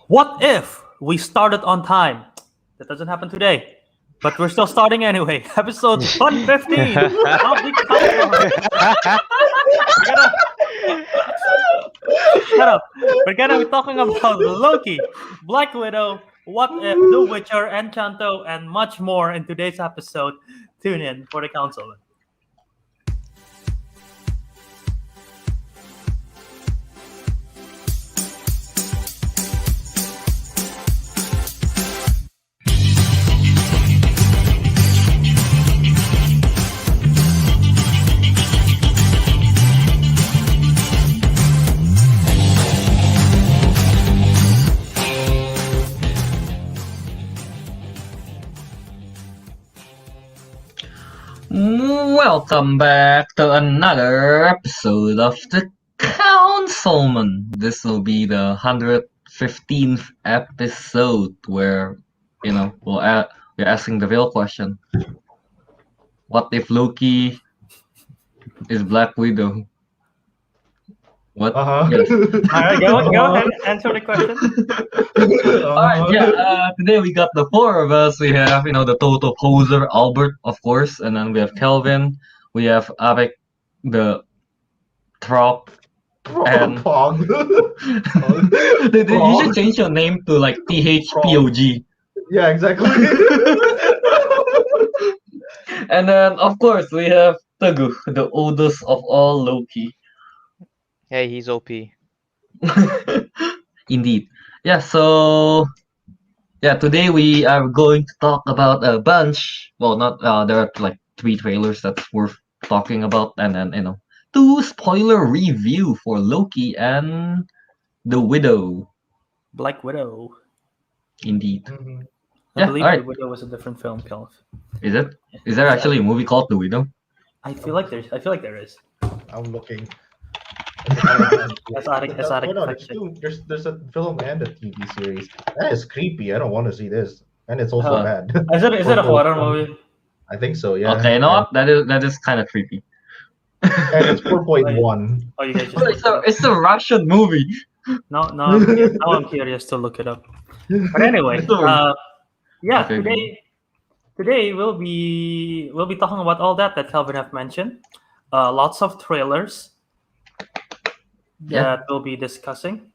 What if we started on time? That doesn't happen today, but we're still starting anyway. Episode 115 of the Councilmen. Shut up. We're gonna be talking about Loki, Black Widow, What If, The Witcher, Encanto, and much more in today's episode. Tune in for the Councilmen. Welcome back to another episode of the Councilmen. This will be the 115th episode where, we're asking the real question. What if Loki is Black Widow? What? Yes. Alright, go ahead, answer the question. Alright, today we got the four of us. We have, the total poser, Albert, of course, and then we have Kelvin, we have Ariq, the Trop, and... Pog. You should change your name to like THPOG. Yeah, exactly. And then, of course, we have Teguh, the oldest of all Loki. Hey, he's OP. Indeed. Yeah, so today we are going to talk about a bunch. Well, not there are like 3 trailers that's worth talking about, and then 2 spoiler review for Loki and the Widow. Black Widow. Indeed. Mm-hmm. I believe alright. The Widow was a different film, Kelv. Is it? Is there actually a movie called The Widow? I feel like there is. I'm looking. That's Ariq fiction. There's a film and a TV series. That is creepy. I don't want to see this, and it's also bad. Is it a horror movie? I think so. Yeah. Okay, you know what? That is kind of creepy. And it's 4.1. Oh, you guys just But it's a Russian movie. now I'm curious to look it up. But anyway, Okay, today we'll be talking about all that Kelvin have mentioned. Lots of trailers that we'll be discussing.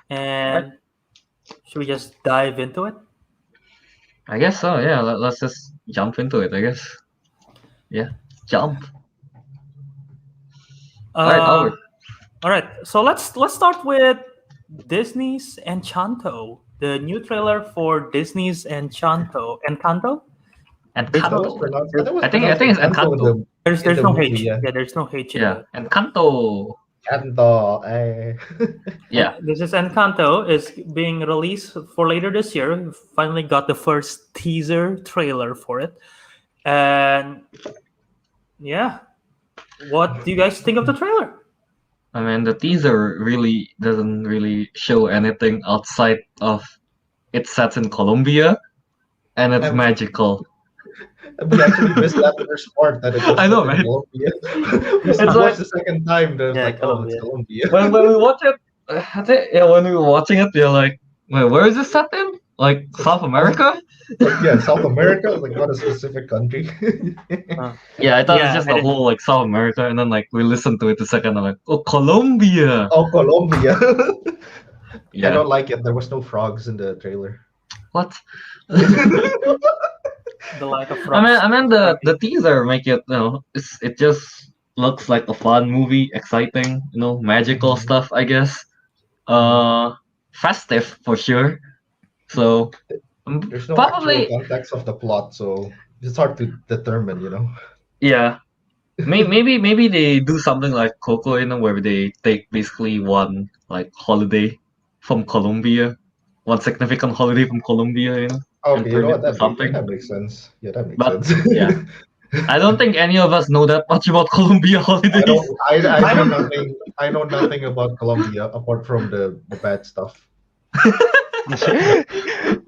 And should we just dive into it? I guess so. Yeah, let's just jump into it. I guess. Yeah, jump. All right. So let's start with Disney's Encanto, the new trailer for Disney's Encanto. Encanto. I think it's Encanto. There's in the no movie, H. yeah. Yeah, there's no H. Yeah, Encanto. Encanto. Yeah. This is Encanto is being released for later this year. We finally got the first teaser trailer for it, and yeah, what do you guys think of the trailer? I mean, the teaser really doesn't really show anything outside of it sets in Colombia, and it's magical. We actually missed that first part that it was I know, in man. Colombia. We It's watched like- the second time. There's Yeah, like, Colombia. it's Colombia. when we watch it, when we were watching it, we're like, wait, where is this set in? Like South America? Like, yeah, South America, like not a specific country. Yeah, I thought Yeah, it's just I the did- whole like South America, and then like we listened to it the second, I'm like, oh, Colombia. Oh, Colombia. I Yeah. don't like it. There was no frogs in the trailer. What? The lack of I mean the teaser make it it just looks like a fun movie, exciting, magical stuff, I guess. Festive for sure. So There's no probably actual context of the plot, so it's hard to determine, yeah. Maybe they do something like Coco, where they take basically one like holiday from Colombia, one significant holiday from Colombia, Okay, you know what? something. That makes sense. Yeah, that makes But, sense. yeah. I don't think any of us know that much about Colombia holidays. I know nothing about Colombia apart from the bad stuff.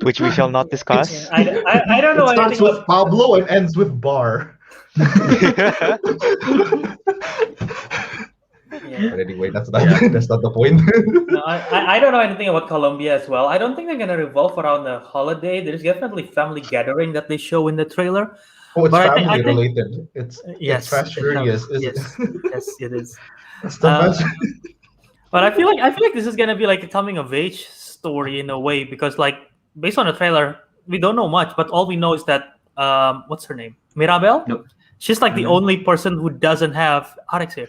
Which we shall not discuss. I don't know It starts anything with Pablo and ends with bar. Yeah. But anyway, that's not Yeah. that's not the point. No, I don't know anything about Colombia as well. I don't think they're gonna revolve around the holiday. There's definitely family gathering that they show in the trailer. Oh, it's But family I think related. It's yes, Fast Furious. Is yes, yes, it is. it's the Uh, Fast. but I feel like this is gonna be like a coming of age story in a way because like based on the trailer, we don't know much, but all we know is that what's her name? Mirabel? Nope. She's like the Mhm. only person who doesn't have Alex here.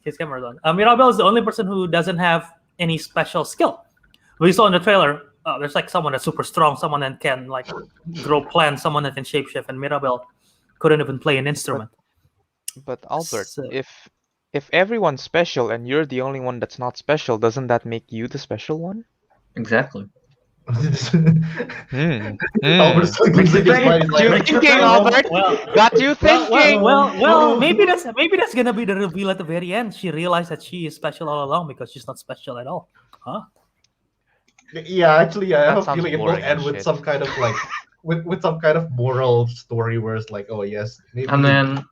His camera's on. Mirabel is the only person who doesn't have any special skill. We saw in the trailer, there's like someone that's super strong, someone that can like grow plants, someone that can shapeshift, and Mirabel couldn't even play an instrument. But Albert, So- if everyone's special and you're the only one that's not special, doesn't that make you the special one? Exactly. Albert's like losing his mind. He's You like, thinking, Albert? Well, Got you thinking. well, maybe that's gonna be the reveal at the very end. She realized that she is special all along because she's not special at all. Huh? yeah, actually, I That have a sounds feeling it will boring end as with shit. some kind of like with some kind of moral story where it's like, oh yes, And then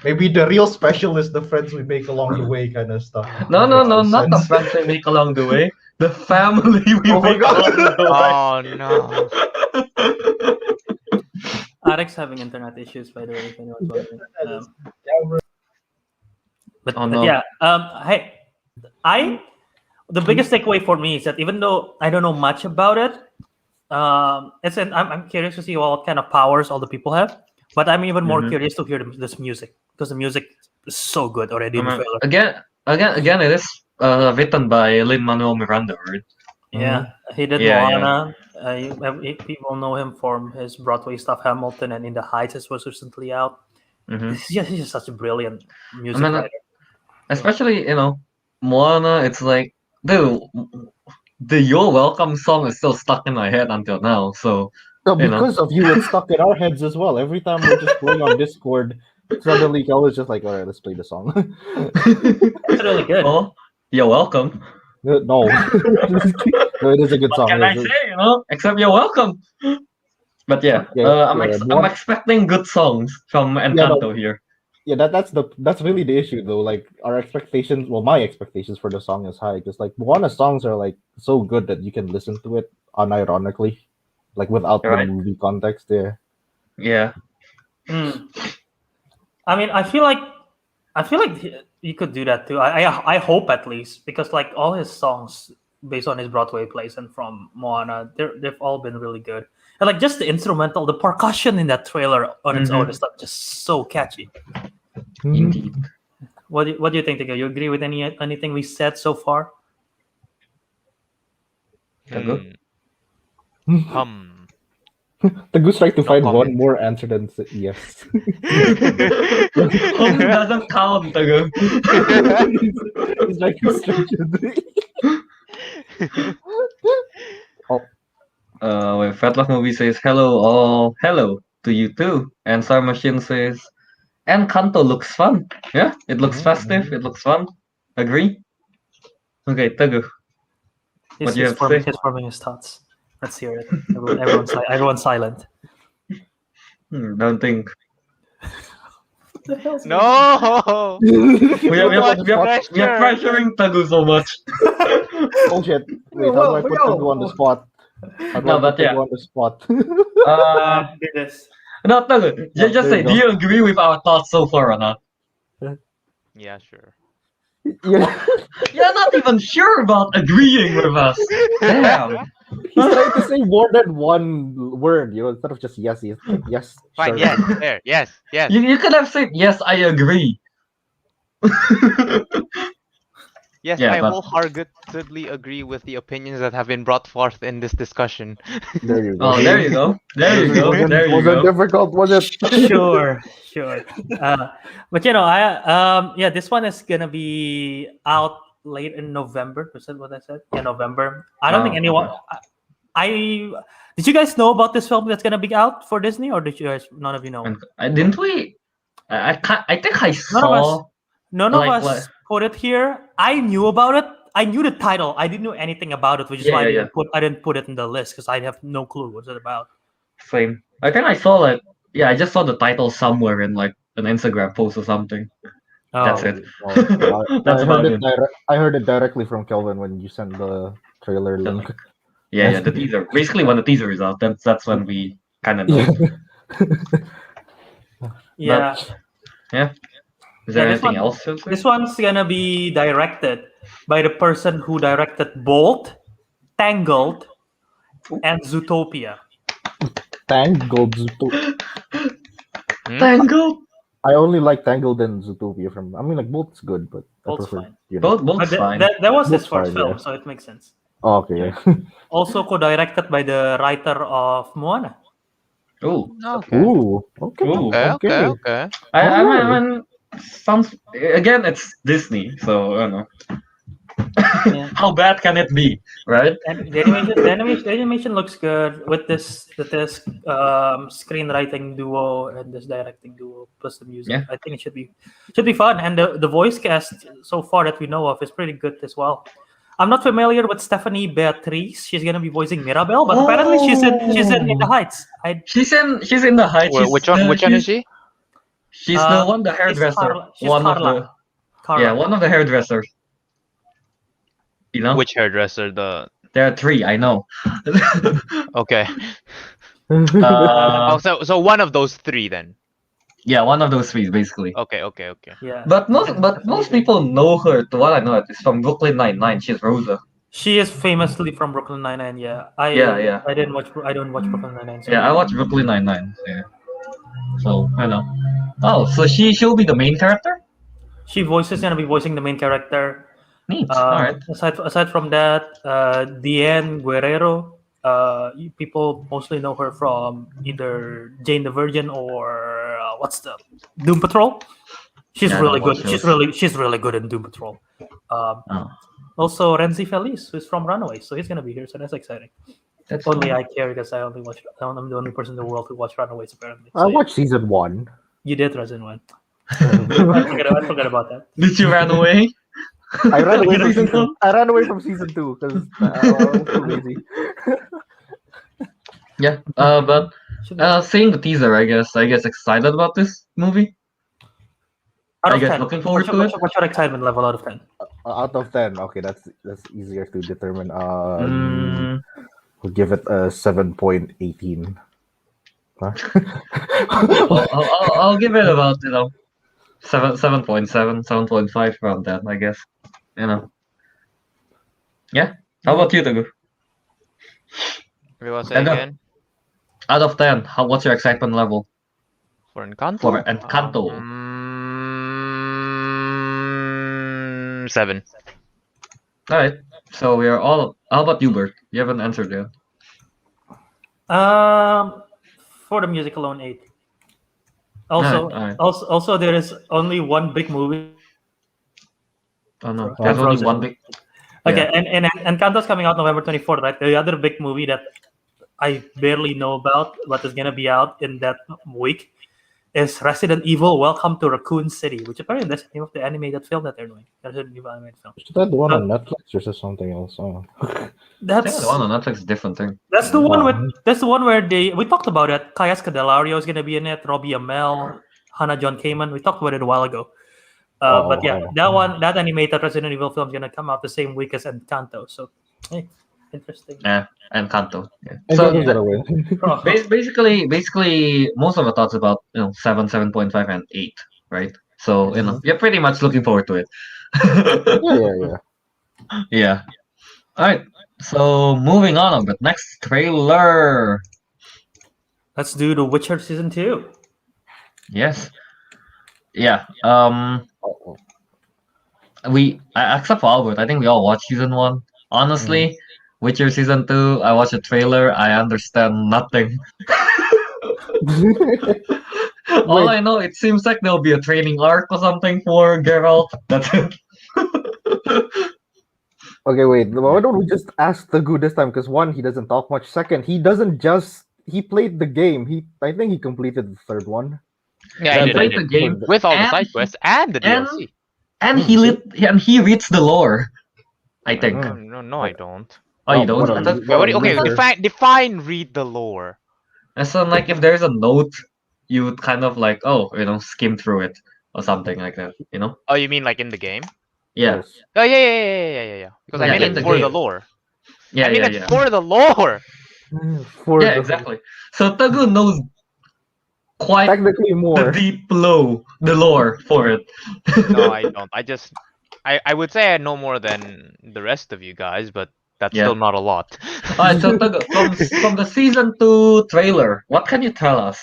maybe the real special is the friends we make along the way, kind of stuff. no, Makes not the sense. friends we make along the way. The family we Oh my make God. along the way. Oh no. Arek's having internet issues, by the way, if anyone's wondering. But, Oh, but no. yeah, hey, the biggest takeaway for me is that even though I don't know much about it, I'm curious to see what kind of powers all the people have. But I'm even more Mhm. curious to hear this music because the music is so good already in the trailer. Again, it is written by Lin-Manuel Miranda, right? Yeah, he did Yeah, yeah. Moana. People know him from his Broadway stuff, Hamilton, and In the Heights, as was recently out. Mhm. He's just such a brilliant music mean, writer. Especially, Moana, it's like, dude, the You're Welcome song is still stuck in my head until now. So, No, you know. because of you, it's stuck in our heads as well. Every time we're just playing on Discord, suddenly Kelvin's just like, all right, let's play the song. It's really good. Oh, you're welcome. No, no, it is a good What song. can I say, Except you're welcome. But yeah, Yeah, I'm expecting good songs from Encanto here. Yeah, that's really the issue though. Like our expectations, well, my expectations for the song is high because like Moana songs are like so good that you can listen to it unironically, like without Right. the movie context there. Yeah. I mean, I feel like you could do that too. I hope at least because like all his songs based on his Broadway plays and from Moana, they've all been really good. And like just the instrumental, the percussion in that trailer on its own is like just so catchy. Indeed. What do you think, Teguh? You agree with anything we said so far? Teguh? The goose trying to No find comment. one more answer than yes. Doesn't count, Teguh. He's trying to stretch it. Wait, Fatlove Movie says hello to you too, and Star Machine says Encanto looks fun. Yeah, it looks festive. It looks fun. Agree? Okay, Teguh. What do you have to say? He's forming his thoughts. Let's hear it. Everyone's silent. Don't think. No. We are pressure. pressuring Teguh so much. Oh shit! Wait, how do I put Teguh on the spot? How do No, I but put yeah. Teguh on the spot? Do this. No, Teguh. Just there say, you do you agree with our thoughts so far or not? Yeah, sure. Yeah, You're not even sure about agreeing with us. Damn. he's trying to say more than one word, instead of just yes, yes. Fine. sure. Yes. There. Yes. Yes. You could have said, yes, I agree. Yes. Yeah, I but- wholeheartedly agree with the opinions that have been brought forth in this discussion. There you go. Oh, there you go. There you go. There you Wasn't go. difficult, was it? Sure. But this one is gonna be out late in November. Was that what I said? Yeah, November. I don't think Oh, anyone. Did you guys know about this film that's gonna be out for Disney, or did you guys? None of you know. Didn't we? I think I None of us. saw. None of Like us what? put it here. I knew about it. I knew the title. I didn't know anything about it, which is why I didn't put it in the list because I have no clue what's it about. Same. I think I saw I just saw the title somewhere in like an Instagram post or something. That's Oh. it. I That's heard about it. it. I heard it directly from Kelvin when you sent the trailer link. Yeah, the teaser. Basically, when the teaser is out, that's when we kind of know. Yeah. Yeah. Is Yeah, there anything else to say? This one's gonna be directed by the person who directed Bolt, Tangled, and Zootopia. Tangled Zootopia. Tangled. I only like Tangled and Zootopia from. I mean, like Bolt's good, but I Bolt's prefer. fine. Both But fine. that was his Bolt's first fine, film, yeah. so it makes sense. Oh, okay. Yeah. Also co-directed by the writer of Moana. Oh. Okay. Ooh. Okay. Ooh. Okay. I Alright. mean, sounds again. It's Disney, so I don't know. Yeah. How bad can it be, right? And the animation looks good with this screenwriting duo and this directing duo plus the music. Yeah. I think it should be fun. And the voice cast so far that we know of is pretty good as well. I'm not familiar with Stephanie Beatriz. She's gonna be voicing Mirabelle, but apparently she's in the Heights. She's in the Heights. Which one is she? She's the one, the She's hairdresser. She's One of Carla. the Carla. one of the hairdressers. You know, Which hairdresser? The there are three. I know. okay. Uh, So one of those three then. yeah, one of those three basically. Okay. Yeah. But most people know her. To what I know, it's from Brooklyn Nine-Nine. She's Rosa. She is famously from Brooklyn Nine-Nine. Yeah. I don't watch Brooklyn Nine-Nine. So Yeah, I watch Brooklyn Nine-Nine. Yeah. So I know. Oh, so she'll be the main character. She gonna be voicing the main character. Neat. All right. Aside from that, Diane Guerrero. People mostly know her from either Jane the Virgin or what's the Doom Patrol. She's Yeah, I really don't good. watch She's really good in Doom Patrol. Also, Renzi Feliz, who's from Runaways, so he's gonna be here. So that's exciting. That's Only I care because I'm the only person in the world who watched Runaways apparently. I So, watched season 1. You did Resident 1. I forgot about that. Did you run away? I ran away from Season season. two? I ran away from season 2 because I was too lazy. Yeah. But seeing the teaser, I guess excited about this movie. Out I of guess 10. looking forward to it. What's your excitement level out of 10? Out of 10, okay, that's easier to determine. Mm, We'll give it a 7.18. Huh? I'll give it about 7.7, 7.5 around that, I guess. Yeah. How about you, Teguh? We will say Teguh, again out of 10, what's your excitement level for Encanto. for Encanto? 7. All right. So we are all. How about you, Bert? You haven't answered yet. For the music alone, 8. Also, Alright. also there is only one big movie. Oh no, there's only Frozen. one big. Okay, and Encanto's coming out November 24th, right? The other big movie that I barely know about, but is gonna be out in that week, is Resident Evil: Welcome to Raccoon City, which apparently that's the name of the animated film that they're doing. Resident Evil animated film. Is that the one on Netflix or is it something else? Oh. That's the one on Netflix is a different thing. That's the one where we talked about it. Kaya Scodelario is gonna be in it. Robbie Amell, Hannah John Kamen. We talked about it a while ago. But yeah, that animated Resident Evil film is gonna come out the same week as Encanto. So, hey, interesting. Yeah, Encanto. Yeah. Encanto's gonna win. Basically, most of the thoughts about 7, 7.5, and 8, right? So you're pretty much looking forward to it. Yeah. Yeah. All right. So moving on, but next trailer. Let's do The Witcher season 2. Yes. Yeah. We except for Albert, I think we all watched season 1. Honestly, Witcher season 2, I watched the trailer. I understand nothing. All I know, it seems like there'll be a training arc or something for Geralt. That's it. Okay, wait. Why don't we just ask Teguh this time? Because one, he doesn't talk much. Second, he doesn't just. He played the game. I think he completed the third one. Yeah, I played did. the game With all the and- side quests and the DLC. and he reads the lore. I think. No, I don't. Oh, you don't? What I a- thought- what a Okay, loser. define read the lore. And so, like, if there's a note, you would kind of like, skim through it. or something like that. You know? Oh, you mean like in the game? Yeah. Yes. Oh yeah. Because I Yeah, mean in it the for the game. lore. Yeah, I mean yeah, it yeah. for the lore. For Yeah, the- exactly. So Teguh knows quite Technically the more. deep the lore for it. No, I don't. I would say I know more than the rest of you guys, but that's Yeah. still not a lot. Alright, so Teguh, from the season 2 trailer, what can you tell us?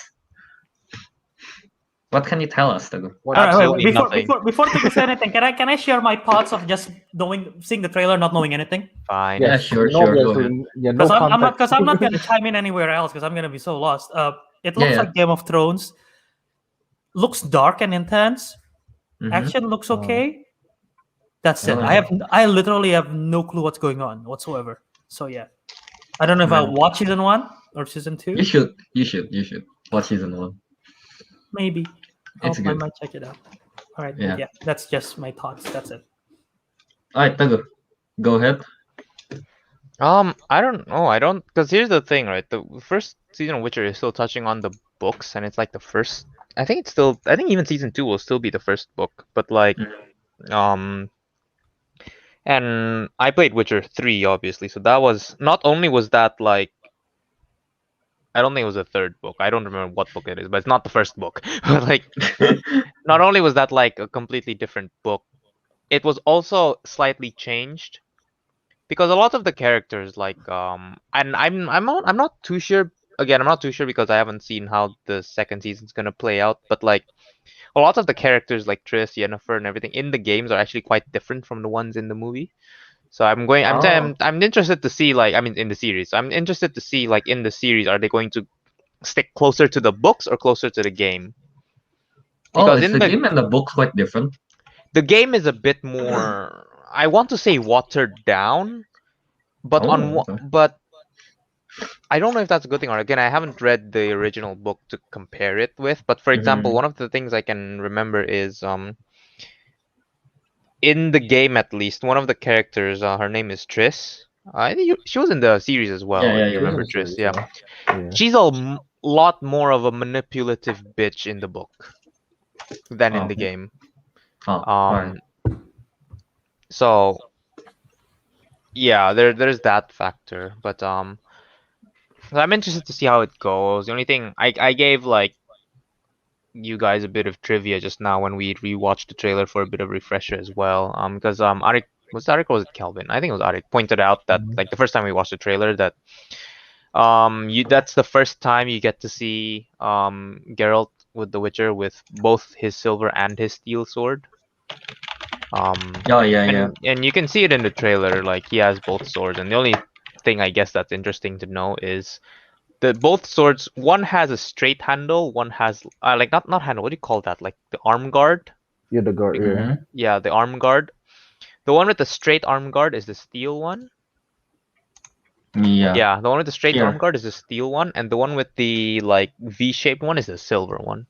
What can you tell us, Teguh? All right, Absolutely Before nothing. Teguh say anything, can I share my thoughts of just seeing the trailer, not knowing anything? Fine. Yeah, Yes. sure, No, sure, yes, go ahead. yeah, no context. Because I'm not gonna chime in anywhere else because I'm gonna be so lost. It looks Yeah. like Game of Thrones. Looks dark and intense. Mhm. Action looks Oh. okay. That's it. Oh. I literally have no clue what's going on whatsoever. So yeah, I don't know if I'll Man. watch season 1 or season 2. You should watch season 1. Maybe I It's good. might check it out. All right, Yeah. but yeah, that's just my thoughts. That's it. Alright, Teguh, go ahead. I don't know. I don't, because here's the thing, right? The first season of Witcher is still touching on the books, and it's like the first. I think even season 2 will still be the first book, but like, and I played Witcher 3, obviously, so that was not only was that like, I don't think it was the third book. I don't remember what book it is, but it's not the first book. But like, not only was that like a completely different book, it was also slightly changed. Because a lot of the characters, like, and I'm not too sure. Again, I'm not too sure because I haven't seen how the second season's gonna play out. But like, a lot of the characters, like Triss, Yennefer, and everything in the games are actually quite different from the ones in the movie. So I'm interested to see, like, I mean, in the series, I'm interested to see, like, in the series, are they going to stick closer to the books or closer to the game? Oh, Because is in the game and the book quite different? the game is a bit more, I want to say watered down, but Okay. but I don't know if that's a good thing or again, I haven't read the original book to compare it with. But for example, one of the things I can remember is in the game at least, one of the characters, her name is Triss. I think she was in the series as well. Yeah, If you yeah, remember yeah. Triss, yeah, Yeah. she's a lot more of a manipulative bitch in the book than in the Okay. game. Oh, alright. So yeah, there's that factor, but I'm interested to see how it goes. The only thing I gave like you guys a bit of trivia just now when we rewatched the trailer for a bit of refresher as well. Because Ariq or was it Kelvin? I think it was Ariq pointed out that like the first time we watched the trailer that that's the first time you get to see Geralt with the Witcher with both his silver and his steel sword. Oh, yeah. And you can see it in the trailer, like he has both swords, and the only thing I guess that's interesting to know is both swords, one has a straight handle, one has like not handle, what do you call that, like the arm guard? Yeah, the guard. Yeah. Yeah, the arm guard. The one with the straight arm guard is the steel one. Yeah. The one with the straight Here. arm guard is the steel one, and the one with the like V-shaped one is the silver one.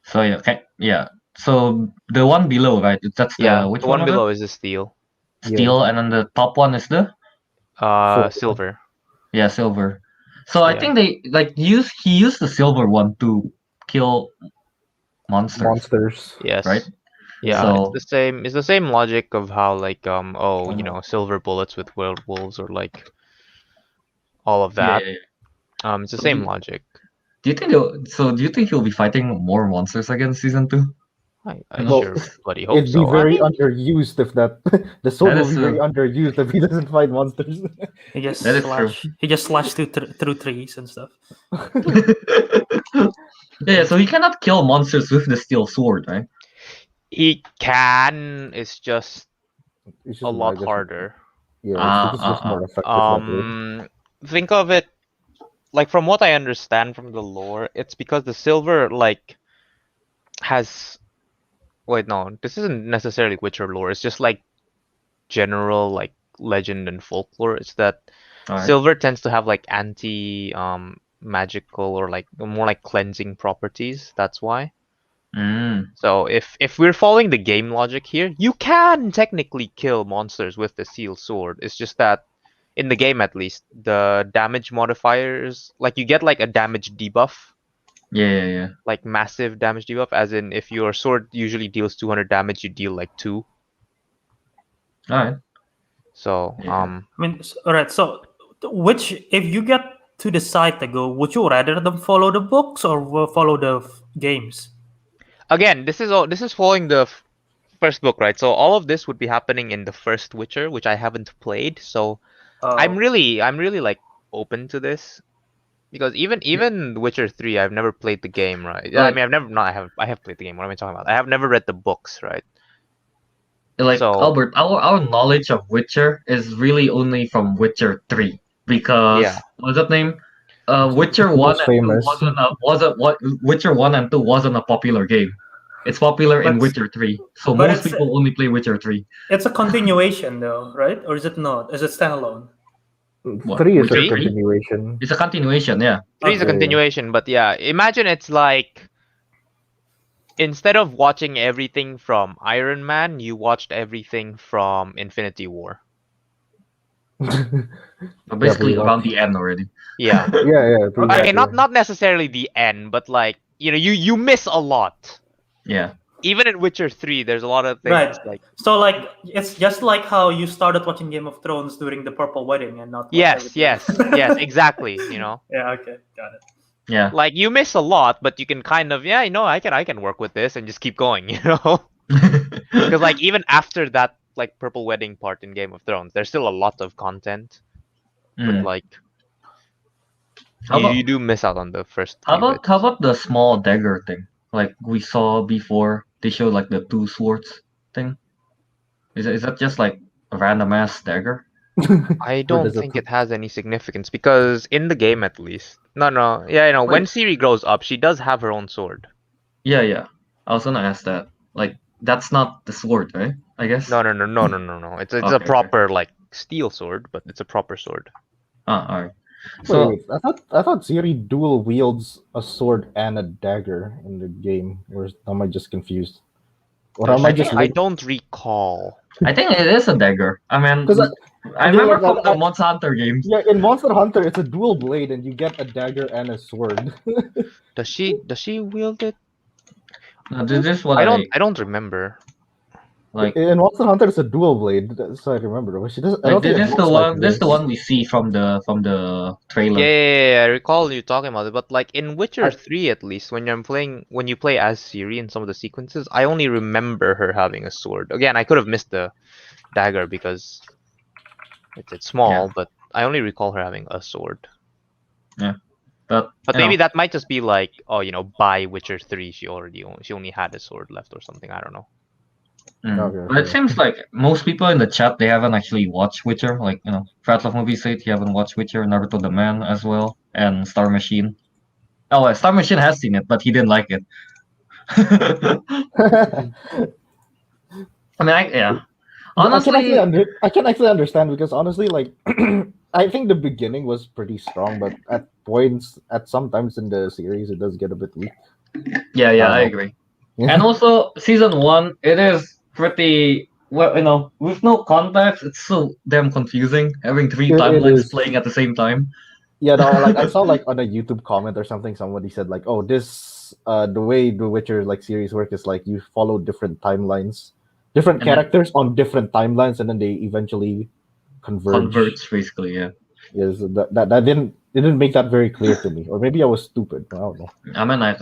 So yeah, okay, yeah. So the one below, right? That's the which the one one was below it? is the steel. Steel, and then the top one is the Silver. yeah, silver. So I Yeah. think they like he used the silver one to kill monsters. Yes. Right? Yeah, So it's the same logic of how like you know, silver bullets with werewolves or like all of that. yeah. It's the So same logic. do you think he'll be fighting more monsters again season 2? I Well, sure bloody hope It'd be so. very underused if that the sword That will is be very true. underused if he doesn't fight monsters. He just That is true. slashed through trees and stuff. Yeah, so he cannot kill monsters with the steel sword, right? He can, it's just It's a lot harder. Yeah, it's just more effective that way. Think of it like from what I understand from the lore, it's because the silver like has wait, no, this isn't necessarily Witcher lore, it's just like general like legend and folklore. It's that Alright. silver tends to have like anti magical or like more like cleansing properties. That's why. So if we're following the game logic here, you can technically kill monsters with the steel sword. It's just that in the game at least, the damage modifiers, like you get like a damage debuff Yeah. like massive damage debuff, as in if your sword usually deals 200 damage, you deal like 2. All right. So Yeah. I mean, all right. So, which if you get to decide to go, would you rather them follow the books or follow the games? again, this is following the first book, right? So all of this would be happening in the first Witcher, which I haven't played. So I'm really like open to this. Because even Witcher 3, I've never played the game, right? Yeah, I Like- mean, I've never no, I have played the game. What am I talking about? I have never read the books, right? Like So- Albert, our knowledge of Witcher is really only from Witcher 3 because Yeah. what's that name? Witcher the 1 most and 2 famous. wasn't what Witcher 1 and 2 wasn't a popular game. It's popular in But- Witcher 3. So but most it's- people only play Witcher 3. It's a continuation, though, right? Or is it not? Is it standalone? What, 3 is a Witcher 3? continuation. It's a continuation, yeah. 3 is a Okay, yeah. continuation, but yeah, imagine it's like instead of watching everything from Iron Man, you watched everything from Infinity War. But basically pretty around the end already. Yeah. yeah. pretty Okay, much, not necessarily the end, but like you miss a lot. Yeah. Even in Witcher 3, there's a lot of things Right. like So, like, it's just like how you started watching Game of Thrones during the Purple Wedding and not. watch yes, everything. yes, exactly. You know, Yeah. Okay. Got it. Yeah. like you miss a lot, but you can kind of I can work with this and just keep going. You know, because like even after that like Purple Wedding part in Game of Thrones, there's still a lot of content, but Mm. like How about- you do miss out on the first. How few about bits. how about the small dagger thing? Like we saw before, they showed like the two swords thing. Is that just like a random ass dagger? I don't does it think put- it has any significance because in the game at least. No. Yeah, when Wait. Ciri grows up, she does have her own sword. Yeah. I was gonna ask that. Like that's not the sword, right? I guess. No. It's a Okay. proper like steel sword, but it's a proper sword. Alright. Wait, So wait, I thought Ciri dual wields a sword and a dagger in the game. Or am I just confused? Or am I just I don't recall. I think it is a dagger. I mean, 'Cause I I mean, remember like, from the Monster Hunter games. yeah, in Monster Hunter it's a dual blade and you get a dagger and a sword. Does she wield it? This is what I don't remember. like. In Monster Hunter it's a dual blade, so I remember. But she doesn't. I Like don't think this it is the looks like one. This is the this. one we see from the trailer. Yeah, I recall you talking about it. But like in Witcher I- 3 at least, when you play as Ciri in some of the sequences, I only remember her having a sword. Again, I could have missed the dagger because it's small, but I only recall her having a sword. But you maybe know, that might just be like, by Witcher 3 she only had a sword left or something. I don't know. Okay, But it okay. seems like most people in the chat they haven't actually watched Witcher. Like Frat Movie said he haven't watched Witcher, Naruto the Man as well, and Star Machine. Oh, well, Star Machine has seen it, but he didn't like it. I mean, yeah. Honestly, I can actually understand because honestly, like, I think the beginning was pretty strong, but at points, sometimes in the series, it does get a bit weak. yeah, I know. agree. And also, season 1, it is pretty well, with no context, it's so damn confusing having three It timelines is. playing at the same time. Yeah, no, like I saw like on a YouTube comment or something, somebody said like, "Oh, this the way the Witcher like series work is like you follow different timelines, different And then- characters on different timelines, and then they eventually converge." Converts, basically, yeah. Yes, that didn't make that very clear to me, or maybe I was stupid. I don't know. I mean, like,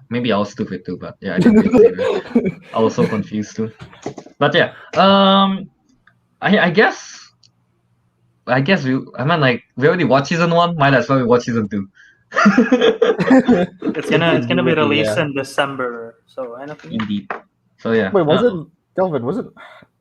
maybe I was stupid too, but yeah, I didn't think either. I was so confused too. But yeah, I guess we already watched season 1. Might as well watch season 2. It's gonna be released Yeah. in December, so I don't think. Indeed. So yeah. Wait, wasn't Kelvin? Wasn't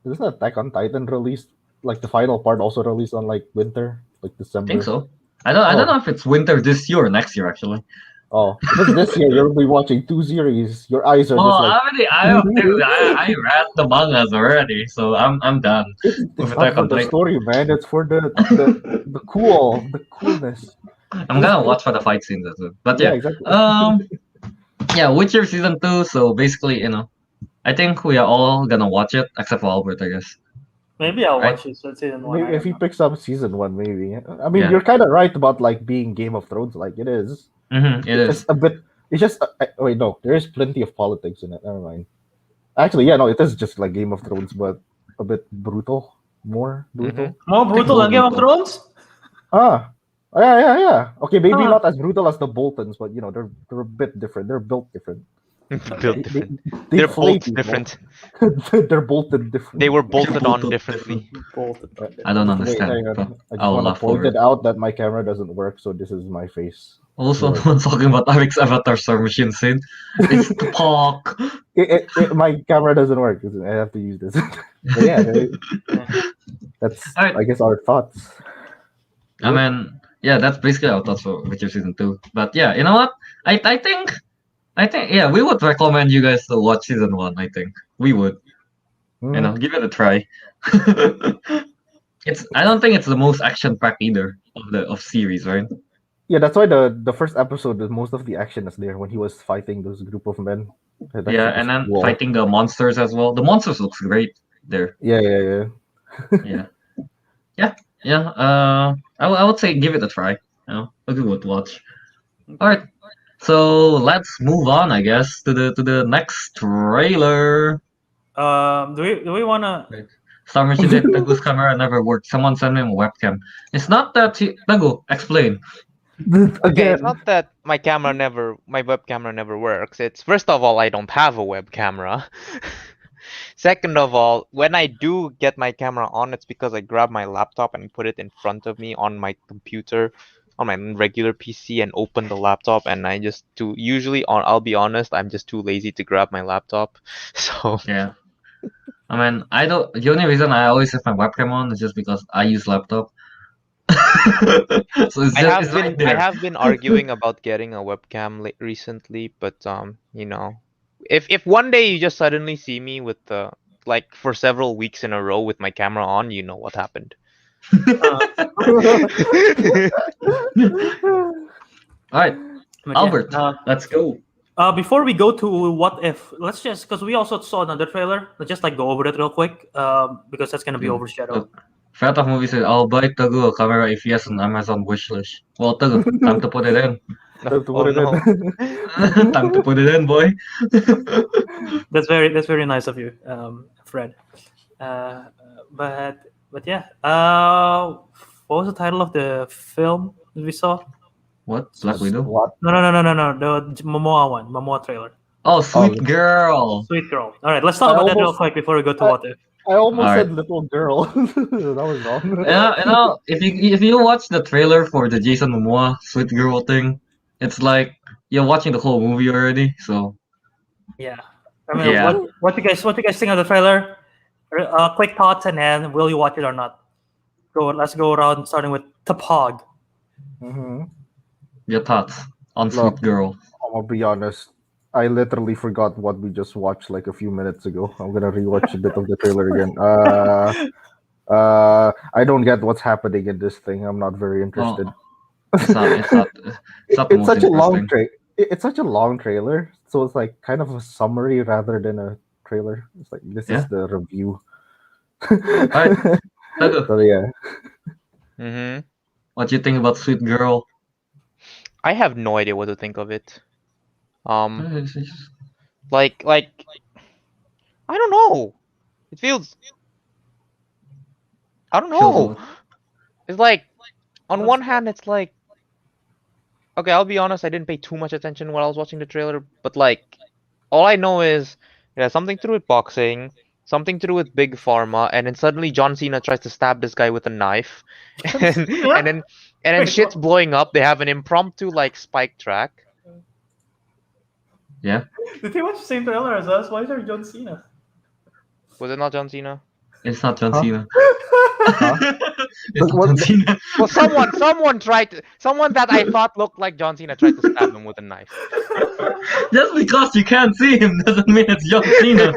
Attack on Titan released? Like the final part also released on like winter, like I December. think so. I don't know if it's winter this year or next year actually. Oh, if it's this year, you'll be watching 2 series. Your eyes are Well, just like. I read the mangas already, so I'm done. It's with not Attack for on the Titan. story, man. It's for the coolness. I'm gonna watch for the fight scenes as well. But Yeah, yeah, exactly. yeah, Witcher season 2. So basically, I think we are all gonna watch it except for Albert, I guess. Maybe I'll Right. watch it season 1. Maybe if he picks up season 1, maybe. I mean, Yeah. you're kind of right about like being Game of Thrones, like it is. It It's is. a bit It's just wait, no, there is plenty of politics in it. Never mind. Actually, yeah, no, it is just like Game of Thrones, but a bit brutal, more brutal. More brutal than Game of brutal. Thrones? Ah, yeah. Okay, maybe Ah. not as brutal as the Boltons, but they're a bit different. They're built different. Built different. They They're flay both people. different. They're bolted different. They were bolted on Bolted differently. Bolted. I don't Wait, understand, hang but on. I just I'll want to laugh point over it it. out that my camera doesn't work, so this is my face. Also, Right. no one's talking about Ariq's Avatar Star Machine scene. It's the park. My camera doesn't work. I have to use this. But yeah, that's Alright. I guess our thoughts. I mean, yeah, that's basically our thoughts for Witcher season 2. But yeah, you know what? I think yeah, we would recommend you guys to watch season 1. I think we would. You know, give it a try. I don't think it's the most action packed either of series, right? Yeah, that's why the first episode, most of the action is there when he was fighting those group of men. That Yeah, shit was and then cool. fighting the monsters as well. The monsters looks great there. Yeah. Yeah. I would say give it a try. You know, a good watch. All right. So let's move on, I guess, to the next trailer. Do we wanna? Star Machine said Teguh's camera never worked. Someone send him a webcam. It's not that Teguh, explain. Okay, Again, it's not that my web camera never works. It's first of all, I don't have a web camera. Second of all, when I do get my camera on, it's because I grab my laptop and put it in front of me on my computer, on my regular PC, and open the laptop. And I'll be honest, I'm just too lazy to grab my laptop. So Yeah. I mean, the only reason I always have my webcam on is just because I use laptop. So it's right there. I have been arguing about getting a webcam recently, but if one day you just suddenly see me with like for several weeks in a row with my camera on, you know what happened. All right, But Albert, yeah, let's go. before we go to what if, let's just because we also saw another trailer. Let's just like go over it real quick, because that's gonna be overshadowed. Fan of movie said, "I'll buy Teguh a camera if he has an Amazon wishlist." Well, Teguh, time to put it in. Time to Oh, put it no. in. Time to put it in, boy. That's very nice of you, Fred. But yeah, what was the title of the film that we saw? What? Black Widow? What? No, the Momoa one, Momoa trailer. Oh, Sweet Girl. Sweet Girl. All right, let's talk about that real quick before we go to what if. I almost Alright. said little girl. That was wrong. Yeah, if you watch the trailer for the Jason Momoa Sweet Girl thing, it's like you're watching the whole movie already. So Yeah. I mean, Yeah. what do you guys think of the trailer? Quick thoughts, and then will you watch it or not? Let's go around starting with Tapog. your thoughts on Look. Sweet Girl? I'll be honest. I literally forgot what we just watched like a few minutes ago. I'm gonna rewatch a bit of the trailer again. I don't get what's happening in this thing. I'm not very interested. It's not the It's most such a long interesting. It's such a long trailer, so it's like kind of a summary rather than a trailer. It's like this Yeah. is the review. Alright. Teguh, So yeah, Mm-hmm. what do you think about Sweet Girl? I have no idea what to think of it. It's Like I don't know. It feels. I don't know. It's like, on one hand, it's like, okay, I'll be honest, I didn't pay too much attention while I was watching the trailer, but like, all I know is it has something to do with boxing, something to do with big pharma, and then suddenly John Cena tries to stab this guy with a knife, and then Wait, shit's blowing up. They have an impromptu like spike track. Yeah. Did they watch the same trailer as us? Why is there John Cena? Was it not John Cena? It's not John Huh? Cena. Huh? It's not What- John Cena. Well, someone that I thought looked like John Cena tried to stab him with a knife. Just because you can't see him doesn't mean it's John Cena.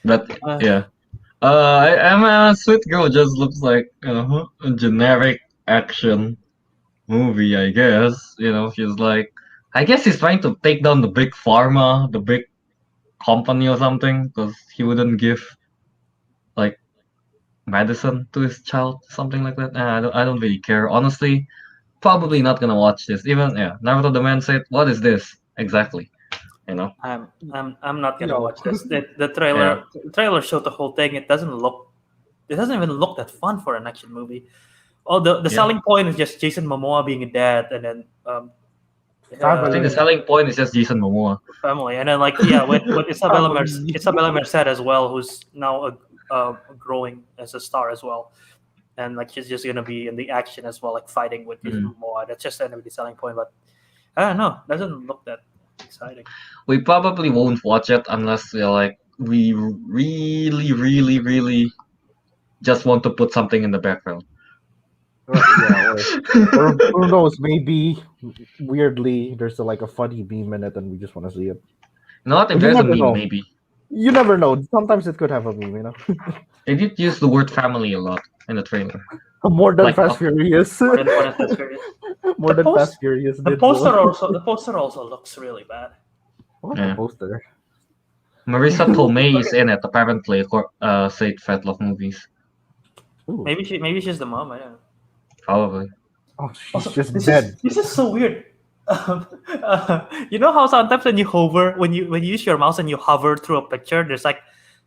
But yeah, I'm a Sweet Girl just looks like a generic action movie, I guess. She's like, I guess he's trying to take down the big pharma, the big company or something, because he wouldn't give like medicine to his child, something like that. I don't really care. Honestly, probably not gonna watch this. Even Naruto the man said, "What is this exactly?" You know. I'm not gonna No. watch this. The trailer showed the whole thing. It doesn't even look that fun for an action movie. Oh, the Yeah. selling point is just Jason Momoa being a dad, and then I think the selling point is just Jason Momoa. family, and then like with Isabella Merced as well, who's now growing as a star as well, and like she's just gonna be in the action as well, like fighting with Jason Momoa. That's just gonna be the selling point, but I don't know, doesn't look that exciting. We probably won't watch it unless we really, really, really just want to put something in the background. Or who knows? Maybe weirdly, there's like a funny meme in it, and we just want to see it. Not if You there's a never meme, know. maybe. You never know. Sometimes it could have a meme, you know. They did use the word family a lot in the trailer. More than Like, Fast Furious. More than Fast Furious. More The than post- Fast Furious. The did, poster though. also looks really bad. What's Yeah. the poster? Marissa Tomei is in it, apparently, said Fetlock movies. Ooh. Maybe she's the mom. I don't know. Probably. Oh, she's Also, just this dead. This is so weird. You know how sometimes when you hover, when you use your mouse and you hover through a picture, there's like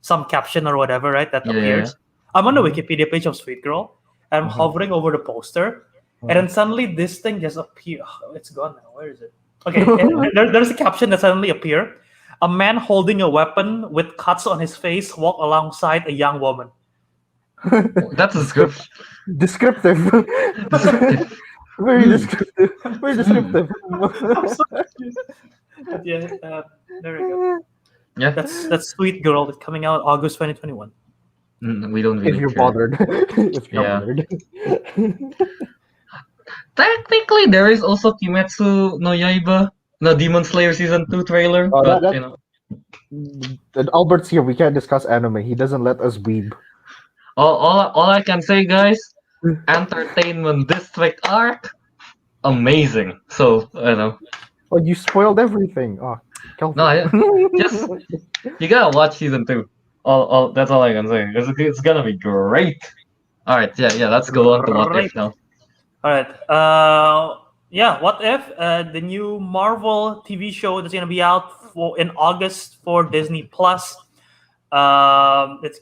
some caption or whatever, right? That Yeah. appears. I'm on the Mhm. Wikipedia page of Sweet Girl, and I'm hovering over the poster, and then suddenly this thing just appears. Oh, it's gone now. Where is it? Okay, there's a caption that suddenly appear. A man holding a weapon with cuts on his face walk alongside a young woman. That's a script. Descriptive. Very descriptive. Very descriptive. I'm so confused. But yeah, there we go. Yeah. That's Sweet Girl. It's coming out August 2021. We don't really If you're care. bothered. If you're Yeah. bothered. Technically, there is also Kimetsu no Yaiba, no Demon Slayer Season 2 trailer, Oh, but, that- you know. Albert's here. We can't discuss anime. He doesn't let us weeb. All I can say, guys, Entertainment District arc, amazing. So, you know, Oh, you spoiled everything. Oh, Kelvin. No, just- you gotta watch Season 2. All that's all I can say. It's gonna be great. All right, yeah. Let's go on to What If now. All right. What If? The new Marvel TV show that's gonna be out in August for Disney Plus. It's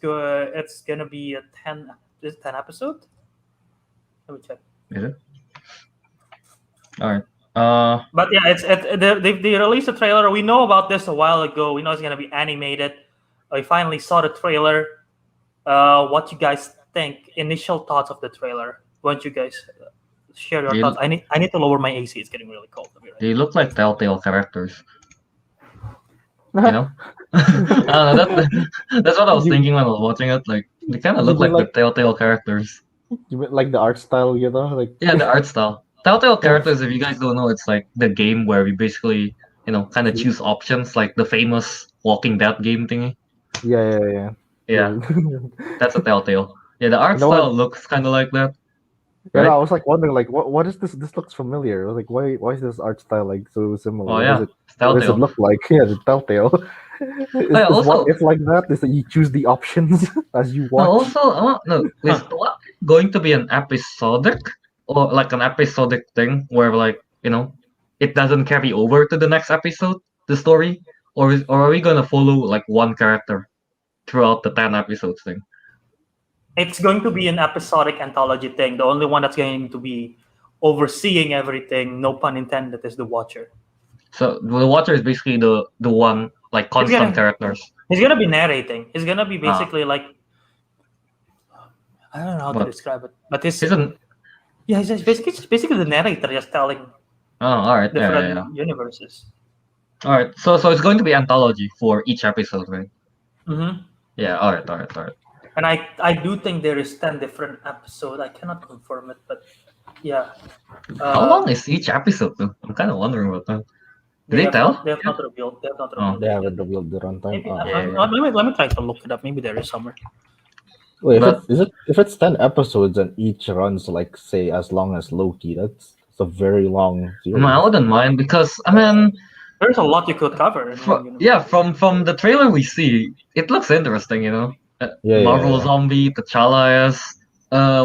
gonna be a 10 episode. Let me check. Is it? All right. But yeah, they released a trailer. We know about this a while ago. We know it's gonna be animated. We finally saw the trailer. What you guys think? Initial thoughts of the trailer. Why don't you guys share your You- thoughts? I need to lower my AC. It's getting really cold. They look like Telltale characters. You know? I don't know, that's what I was thinking when I was watching it. Like, they kind of look You mean like the Telltale characters. You mean like the art style, you know? Like Yeah, the art style. Telltale characters, if you guys don't know, it's like the game where we basically, kind of choose options, like the famous Walking Dead game thingy. yeah. Yeah, that's a Telltale. Yeah, the art You know what? style looks kind of like that. Yeah, Right? I was like wondering, like, what is this? This looks familiar. I was like, why is this art style like so similar? Oh What yeah, does it's what does it Telltale. look like? Yeah, the Telltale. Is also- what if like that? Is that you choose the options as you No, watch? also, is what going to be an episodic or like an episodic thing where like it doesn't carry over to the next episode, the story, or are we gonna follow like one character throughout the 10 episodes thing? It's going to be an episodic anthology thing. The only one that's going to be overseeing everything, no pun intended, is the Watcher. So the Watcher is basically the one like constant gonna- characters. He's gonna be narrating. He's gonna be Ah. basically like, I don't know how to What? describe it, but he's Isn't just basically the narrator just telling all right, different yeah. universes. All right, so it's going to be anthology for each episode, right? Mm-hmm. Yeah, all right. And I do think there is 10 different episodes. I cannot confirm it, but yeah. How long is each episode though? I'm kind of wondering about that. Did they have tell? not- They have not revealed. They have not Oh. revealed. They it haven't yet. revealed the runtime. Maybe, Yeah. let me try to look it up. Maybe there is somewhere. Wait, But- if it's 10 episodes and each runs like say as long as Loki, that's a very long series. I wouldn't mind because I mean, There's a lot you could cover. In one universe. from the trailer we see, it looks interesting. Marvel yeah. Zombie, T'Challa as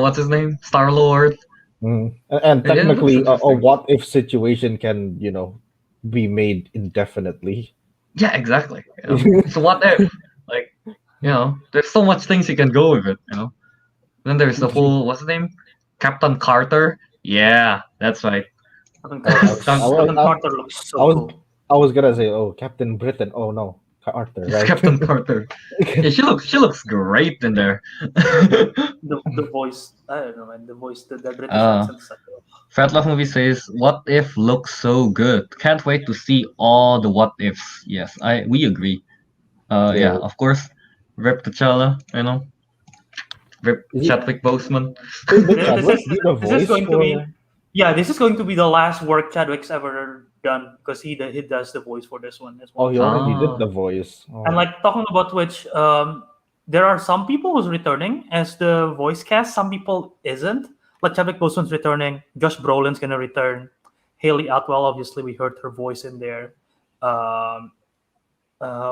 what's his name? Star-Lord. And It looks technically, a interesting. what if situation can be made indefinitely. Yeah, exactly. So what if? Like, there's so much things you can go with it. Then there's the whole what's his name? Captain Carter. Yeah, that's right. Captain Carter looks so I was cool. I was gonna say, oh, Captain Britain. Oh no, Arthur, It's right? Captain Carter. Yeah, she looks great in there. The voice, I don't know, man. The voice, the British uh, accent. Fat Love Movie says, "What if looks so good? Can't wait to see all the what ifs." Yes, we agree. Yeah, Yeah. of course. Rip T'Challa, Rip Is it, Chadwick Boseman. did This Chadwick is be the this is voice going to for? be, yeah, this is going to be the last work Chadwick's ever done because he does the voice for this one as Oh, well. he already did Ah, the voice. Oh. And like talking about which, there are some people who's returning as the voice cast. Some people isn't. Like Chadwick Boseman's returning. Josh Brolin's gonna return. Haley Atwell, obviously, we heard her voice in there. Um,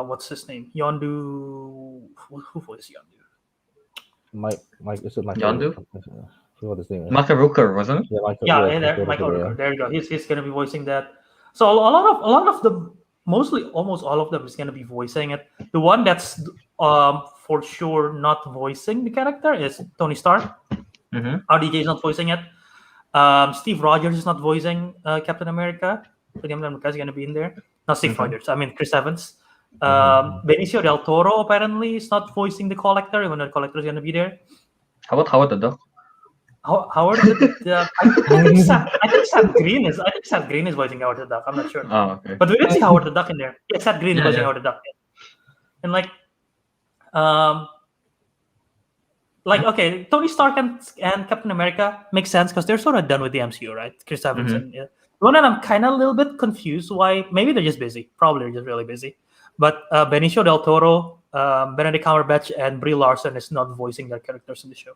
what's his name? Yondu. Who voiced Yondu? Mike, is it Michael? Yondu? I forgot what his name is. Maka Rooker, wasn't it? Yeah, Michael. Yeah, Yeah, and there, Michael Mike Rooker, Oliver. There you go. He's gonna be voicing that. So a lot of the, mostly almost all of them is gonna be voicing it. The one that's for sure not voicing the character is Tony Stark. Mm-hmm. RDJ is not voicing it. Steve Rogers is not voicing Captain America. Captain America is gonna be in there. Not Steve Okay. Rogers. I mean Chris Evans. Mhm. Benicio del Toro apparently is not voicing the Collector, even though the Collector is gonna be there. How about Howard the Duck? Howard I think Seth Green is voicing Howard the Duck. I'm not sure, Oh, okay. but we did see Howard the Duck in there. Yeah, Seth Green is Yeah, voicing yeah. Howard the Duck, and okay, Tony Stark and Captain America makes sense because they're sort of done with the MCU, right? Chris Evans and the one that I'm kind of a little bit confused why. Maybe they're just busy. Probably they're just really busy. But Benicio del Toro, Benedict Cumberbatch, and Brie Larson is not voicing their characters in the show.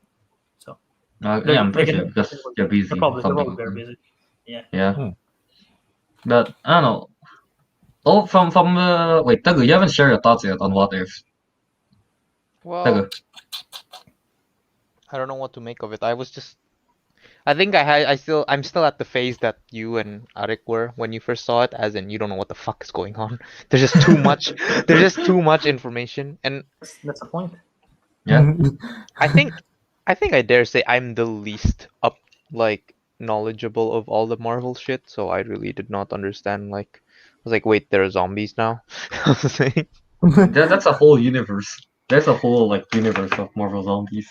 So. Yeah, I'm pretty sure because they're busy. They're or probably something. very busy. Yeah. Yeah. But I don't know. Oh, from wait, Teguh, you haven't shared your thoughts yet on what if. Well, Teguh. I don't know what to make of it. I think I'm still at the phase that you and Ariq were when you first saw it, as in you don't know what the fuck is going on. There's just too much. There's just too much information, and That's the point. Yeah. I think I dare say I'm the least knowledgeable of all the Marvel shit. So I really did not understand. I was like, wait, there are zombies now. I was like, That's a whole universe. There's a whole universe of Marvel Zombies.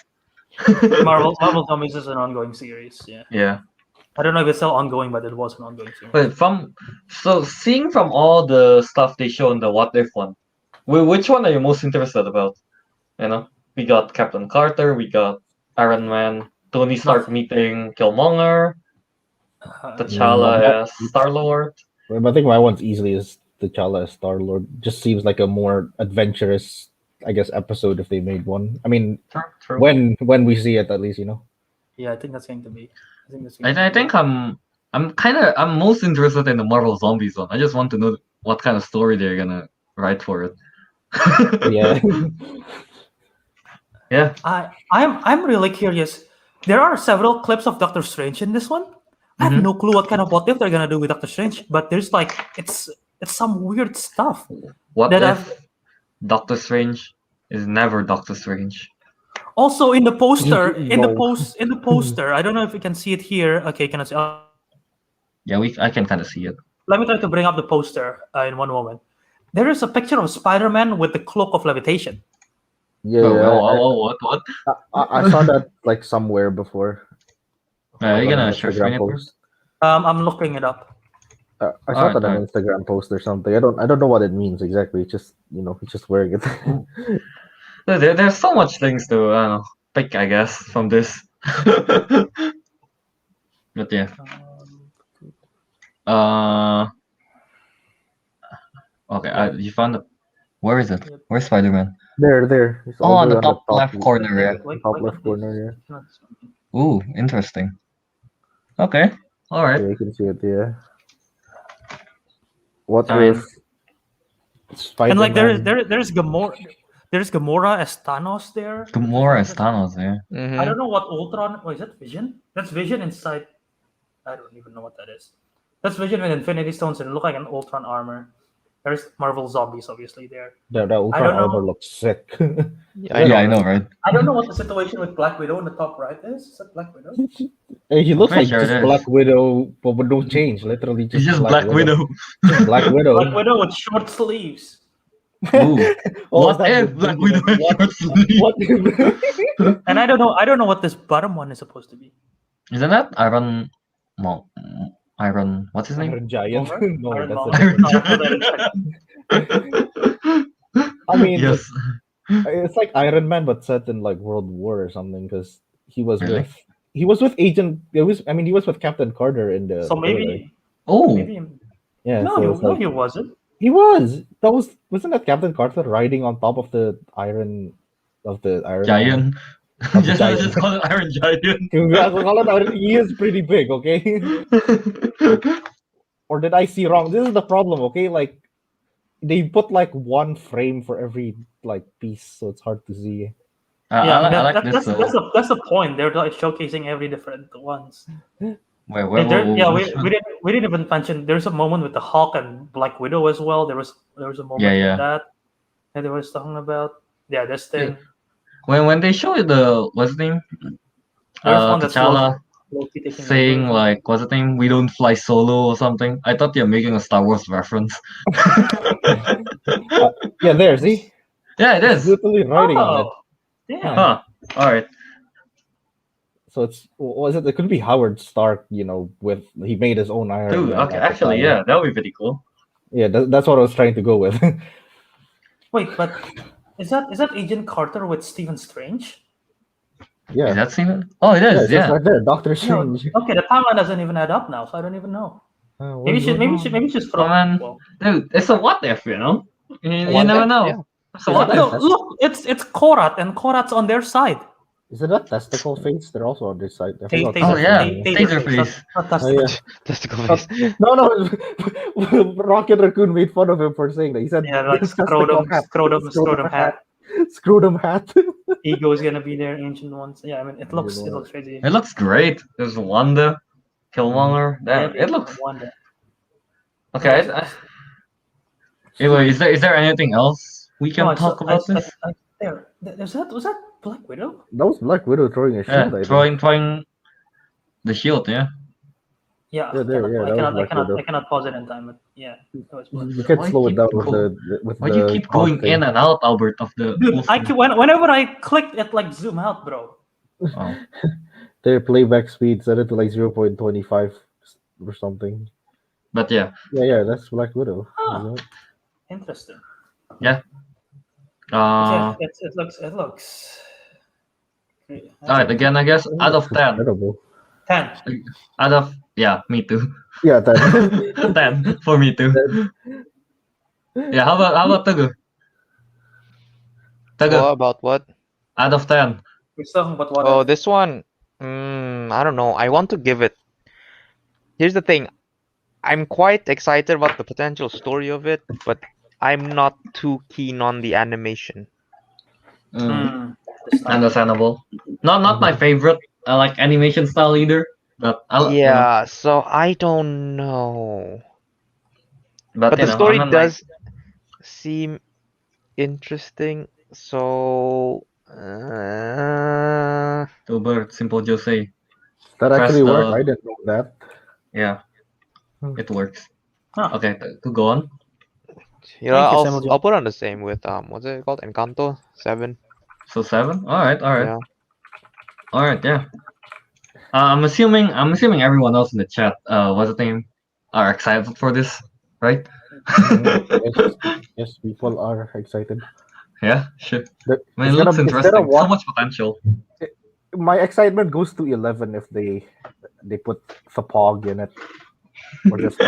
Marvel Zombies is an ongoing series. Yeah. Yeah. I don't know if it's still ongoing, but it was an ongoing series. But seeing from all the stuff they show in the What If one, which one are you most interested about? We got Captain Carter, we got Iron Man, Tony Stark meeting Killmonger, T'Challa as Star-Lord. I think my one's easily is T'Challa as Star-Lord. Just seems like a more adventurous, I guess, episode if they made one. I mean, True. when we see it, at least, Yeah, I think that's going to be. I think I'm most interested in the Marvel Zombies one. I just want to know what kind of story they're gonna write for it. Yeah. Yeah. I'm really curious. There are several clips of Doctor Strange in this one. I have no clue what kind of what if they're gonna do with Doctor Strange, but there's it's some weird stuff. What that if Doctor Strange is never Doctor Strange? Also in the poster, No. in the poster, I don't know if you can see it here. Okay, can I see? Yeah, I can kind of see it. Let me try to bring up the poster in one moment. There is a picture of Spider-Man with the cloak of levitation. Yeah. What? I saw that somewhere before. Are you on gonna an share Instagram screen it? post. I'm looking it up. I saw Alright, that on an Instagram post or something. I don't know what it means exactly. It's just he's just wearing it. There's so much things to pick, I guess, from this. But yeah. Okay, you found it. Where is it? Where's Spider-Man? There. It's all On the the way top left corner, yeah. Top left corner, yeah. Ooh, interesting. Okay, all right. Yeah, you can see it. Yeah. What I mean, if Spider-Man? And there's Gamora. there's Gamora as Thanos there. Gamora as Thanos, yeah. Mhm. I don't know what Ultron. Oh, is that Vision? That's Vision inside. I don't even know what that is. That's Vision with Infinity Stones and it look like an Ultron armor. There's Marvel zombies obviously there. The Ultron don't know. armor looks sick. Yeah, Yeah, I know, right? I don't know what the situation with Black Widow in the top right is. Is that Black Widow? Hey, he looks pretty like sure it just is. Black Widow, but with no change. Literally It's just just Black Widow. Just Black Widow. Black Widow with short sleeves. Ooh. Oh, What is that if Black Widow had what? short sleeves? What? And I don't know what this bottom one is supposed to be. Isn't that Iron Iron what's his name? Iron Giant. Monger? No, Iron that's Monger? a Iron No, different. that I mean, Yes. it's like Iron Man, but set in like World War or something, because he was Really? with Agent. He was with Captain Carter in the. so trailer. maybe Oh, Yeah. no, so it's like, he wasn't. he was. Wasn't that Captain Carter riding on top of the Iron Man? Giant. Of the just Giant. call it Iron Giant. He is pretty big, okay? Or did I see wrong? This is the problem, okay? Like they put like one frame for every like piece, so it's hard to see. I like this though. That's the point. They're like showcasing every different ones. Wait, And there, yeah, which one? we didn't even mention. There's a moment with the Hulk and Black Widow as well. There was a moment Yeah. with that they was talking about. Yeah, this thing. When they show you the what's the name? There's one that's T'Challa Loki taking saying over. like what's the name? We don't fly solo or something. I thought you're making a Star Wars reference. Yeah, there, see? Yeah, it It's is. literally writing on it. Oh, yeah. Huh. All right. So it's was it? It could be Howard Stark, with he made his own Iron Dude, Man. okay, at the actually, time. yeah, that would be pretty cool. Yeah, that's what I was trying to go with. Wait, but is that Agent Carter with Stephen Strange? Yeah. Is that Steven? Oh, it Yeah, is. it's Yeah. just right there, Doctor No, Strange. okay, the timeline doesn't even add up now, so I don't even know. Maybe just Oh, man. well, Dude, it's a what if, you know? You What never if? know. Yeah. It's a Is what it if. that- look, it's Korat, and Korat's on their side. Is it that testicle face? They're also on this side. I Ta- forgot taser, Oh, the yeah. name. Taserface. not Oh, yeah. Testicle face. No, Rocket Raccoon made fun of him for saying that. He said, Yeah, like "This testicle scrotum hat. Scrotum hat." Ego is gonna be there, ancient ones. Yeah, I mean it looks crazy. It looks great. There's Wanda, Killmonger. Yeah, Damn, it looks Wanda. okay. Anyway, is there anything else we can No, I talk saw- about I- this? There, was that Black Widow? That was Black Widow throwing a Yeah, shield. I think. throwing the shield. Yeah. Yeah, Yeah, there, yeah, that was Black Widow. I cannot pause it in time, but yeah, it was Black You Widow. can Why slow it keep down going- with Why the do you keep cog going thing. in and out, Albert? Of the Dude, whole I thing? keep, whenever I clicked it, like zoom out, bro. Oh. Their playback speed set it to like 0.25 or something. But yeah. Yeah, that's Black Widow. Huh. Isn't it? Interesting. Uh, Yeah, it looks. Alright, again, I guess out of 10. Incredible. 10. Out of yeah, me too. Yeah, that. 10 for me too. Yeah, how about Teguh? What Teguh, about what? out of 10. We're talking about what? Oh, else? this one. I don't know. I want to give it. Here's the thing. I'm quite excited about the potential story of it, but I'm not too keen on the animation. This time. Understandable. Not my favorite. I like animation style either. But Yeah, so I don't know. But you the know, story I'm does seem interesting. So Two birds, simple Jose. That Press actually worked. the- I didn't know that. Yeah, it works. Huh. Okay, to go on. you know, Thank you, Samuel. I'll put on the same with what's it called? Encanto 7. So 7. All right. Yeah. All right, yeah. I'm assuming everyone else in the chat, what's the name, are excited for this, right? Yes, people are excited. Yeah, sure. But I mean, it it's looks gonna- it's gonna interesting. So walk- much potential. My excitement goes to 11 if they put the pog in it. Or just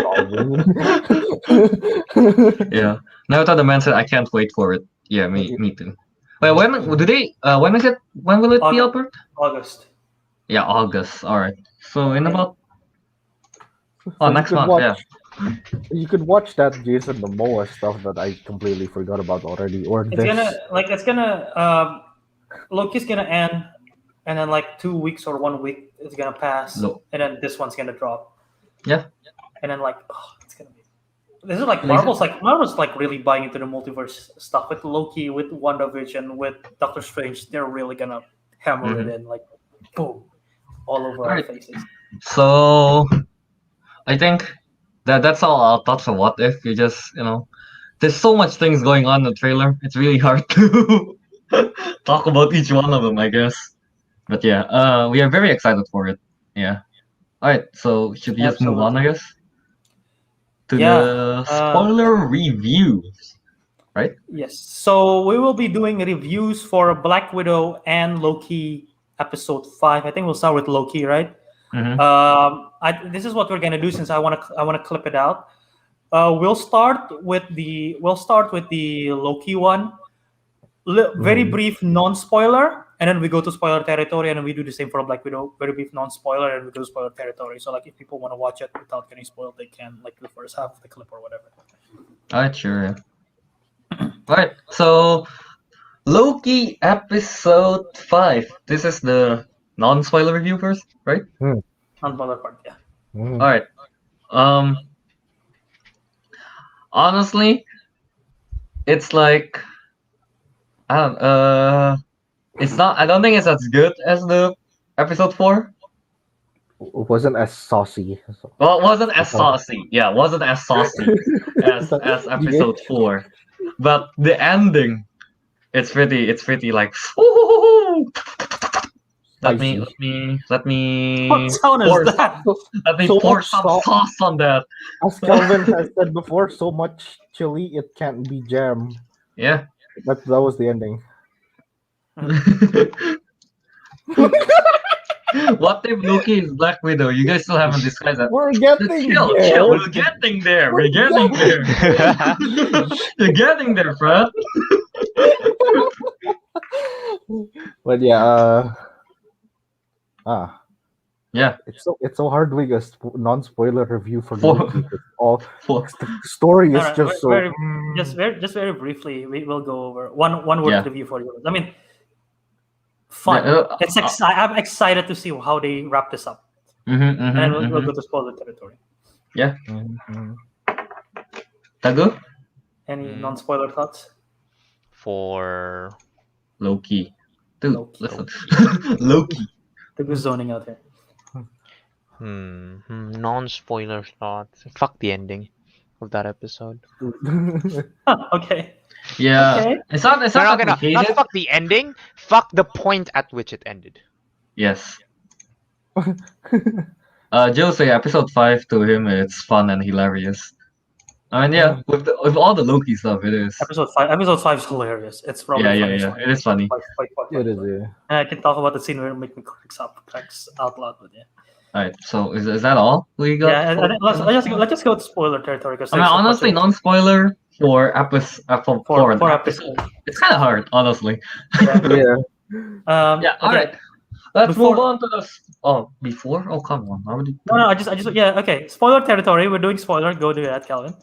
Yeah. Naruto the man said, I can't wait for it. Yeah, me too. Wait, when do they? When is it? When will it be, August. Albert? August. Yeah, August. All right. So in Okay. about So next you can month. watch, Yeah. You could watch that Jason Momoa stuff that I completely forgot about already, or It's this. Loki's gonna end, and then like 2 weeks or 1 week is gonna pass, No. and then this one's gonna drop. Yeah. And then it's gonna be. This is like Like- Marvel's like really buying into the multiverse stuff with Loki, with WandaVision, with Doctor Strange. They're really gonna hammer it in, like boom, all over our Right. faces. So I think that's all I'll touch on. What if you just there's so much things going on in the trailer. It's really hard to talk about each one of them, I guess. But yeah, we are very excited for it. Yeah. All right. So should we just move on, I guess, to Yeah, the spoiler reviews? Yes. So we will be doing reviews for Black Widow and Loki episode 5. I think we'll start with Loki, right? Mhm. This is what we're gonna do since I wanna clip it out. We'll start with the Loki one. Very brief non-spoiler, and then we go to spoiler territory, and then we do the same for Black Widow. Very brief non-spoiler, and we go to spoiler territory. So like if people want to watch it without getting spoiled, they can like the first half of the clip or whatever. All right, sure. All right. So Loki episode 5. This is the non-spoiler review first, right? Non-spoiler part, yeah. Mm. All right. Honestly, it's like it's not. I don't think it's as good as the episode 4. It wasn't as saucy. Well, it wasn't as saucy. Yeah, it wasn't as saucy as episode 4. But the ending, it's pretty like. Let me What sound is pour, that? let me So pour much some sauce. sauce on that. As Kelvin has said before, so much chili it can't be jam. Yeah. That was the ending. What if Loki is Black Widow? You guys still haven't discussed that. We're getting Chill. We're getting there. We're getting there. You're getting there, bro. But yeah, Yeah. it's so hard doing a non-spoiler review for For- Loki. It's all For- the story is Alright, just so. just very briefly, we will go over one word Yeah. review for you. I mean, fun. Yeah, I'm excited to see how they wrap this up, and then we'll go to spoiler territory. Mhm. Teguh? Any non-spoiler thoughts? For Loki. Dude, Loki. listen. Loki. Teguh's zoning out here. non-spoiler thoughts. Fuck the ending of that episode. Okay. Yeah. Okay. It's not Not complicated. fuck the ending. Fuck the point at which it ended. Yes. Joe say episode 5 to him it's fun and hilarious. I mean, yeah, with all the Loki stuff, it is. Episode 5. Episode 5 is hilarious. It's probably Yeah, the yeah, funniest yeah. one. It is funny. It is, yeah. And I can talk about the scene where it makes me cracks out loud, but yeah. Alright, so is that all we got? Yeah, and let's just go to spoiler territory because I mean, honestly, non-spoiler for episode 4 and for episode. It's kind of hard, honestly. Yeah. Yeah, all okay. right. Let's Before- move on to the. Before? Oh, come on. How would you... No, I just yeah, okay. Spoiler territory. We're doing spoiler. Go do that, Calvin.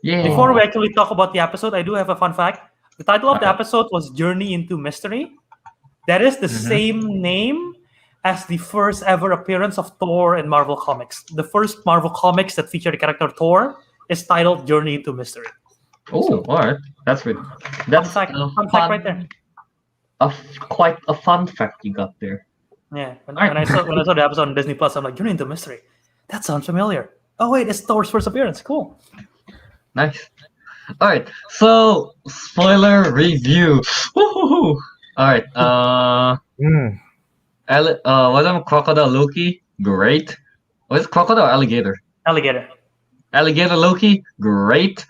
Yeah. Before we actually talk about the episode, I do have a fun fact. The title of the Okay. episode was Journey into Mystery. That is the same name as the first ever appearance of Thor in Marvel Comics. The first Marvel Comics that featured the character Thor is titled Journey into Mystery. Oh, all right. That's good. That's Fun fact right there. Quite a fun fact you got there. Yeah. When Alright. I saw the episode on Disney Plus, I'm like, Journey into Mystery. That sounds familiar. Oh wait, it's Thor's first appearance. Cool. Nice. All right. So spoiler review. Woo-hoo-hoo. All right. Was it Crocodile Loki? Great. Was it crocodile or alligator? Alligator. Alligator Loki? Great.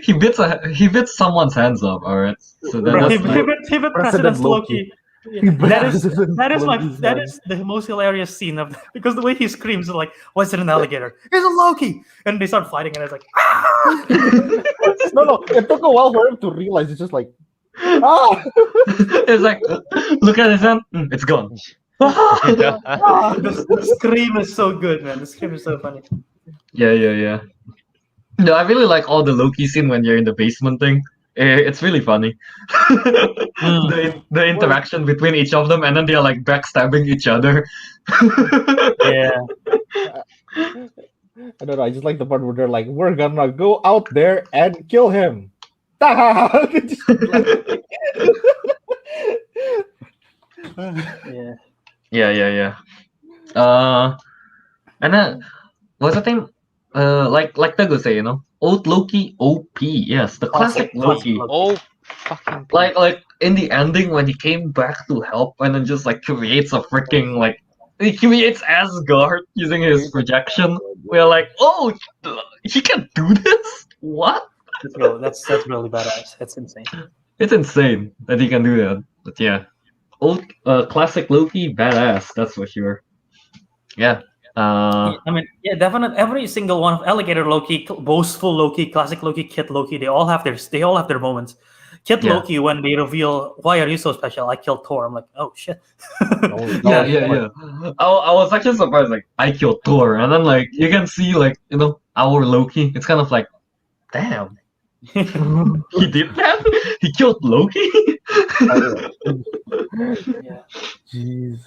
He bits someone's hands off. All right. So Bro, that's he bit President Loki. That is the most hilarious scene of because the way he screams is like, "What's it an alligator? It's a Loki!" And they start fighting, and it's like, "Ah!" No. It took a while for him to realize it's just like, ah. It's like, look at his hand. It's gone. The scream is so good, man. The scream is so funny. Yeah. No, I really like all the Loki scene when you're in the basement thing. It's really funny. The interaction between each of them, and then they're like backstabbing each other. Yeah. I don't know. I just like the part where they're like, "We're gonna go out there and kill him." Just like- Yeah. Yeah. And then what's the thing? Like Teguh say, old Loki OP. Yes, the classic Loki. Oh, fucking Like in the ending when he came back to help and then just like creates a freaking like he creates Asgard using his projection. We're like, oh, he can do this? What? That's really badass. It's insane. It's insane that he can do that. But yeah, old classic Loki, badass. That's for sure. Yeah. I mean, yeah, definitely. Every single one of Alligator Loki, boastful Loki, classic Loki, Kid Loki, they all have their moments. Kid Yeah. Loki, when they reveal, why are you so special? I killed Thor. I'm like, oh shit. Yeah. I was actually surprised. Like I killed Thor, and then like you can see like our Loki. It's kind of like, damn, he did that. He killed Loki. Yeah. Jeez.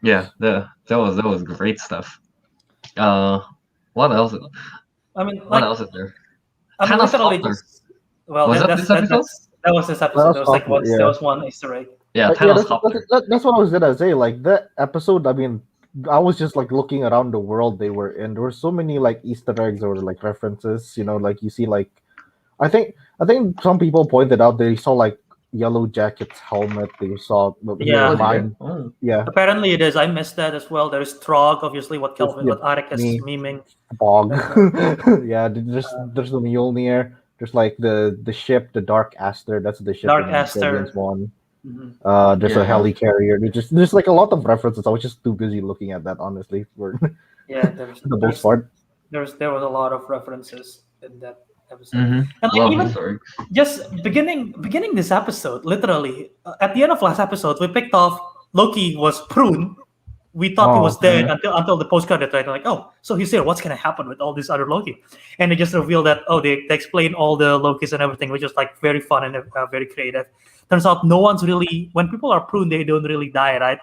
Yeah, that was great stuff. What else? I mean, What like, else is there? I mean, Thanos literally Sculptor. just. Well, Was that that's, this that, episode? that was this episode. There was like Sculptor, yeah. there was one Easter egg. Yeah, Yeah, Thanos Sculptor. that's what I was gonna say. Like that episode, I mean, I was just like looking around the world they were in. There were so many like Easter eggs or like references. Like you see like, I think some people pointed out they saw like Yellow Jacket's helmet. They saw Yeah. mine. Oh. Yeah, Apparently, it is. I missed that as well. There's Trog, obviously, what Kelvin, Yeah, what Ariq is me. memeing. Bog. Yeah, there's the Mjolnir. There's like the ship, the Dark Aster. That's the ship. Dark in Aster. Guardians 1. Mhm. There's Yeah. a helicarrier. There's like a lot of references. I was just too busy looking at that, honestly, for Yeah, there's the most part. there was a lot of references in that episode. Mm-hmm. And like Love even Easter eggs. just beginning this episode, literally at the end of last episode, we picked off Loki was prune. We thought he was dead until the post credit, right? Like, oh, so he's here. What's gonna happen with all this other Loki? And they just revealed that they explain all the Lokis and everything, which is like very fun and very creative. Turns out no one's really, when people are pruned, they don't really die, right?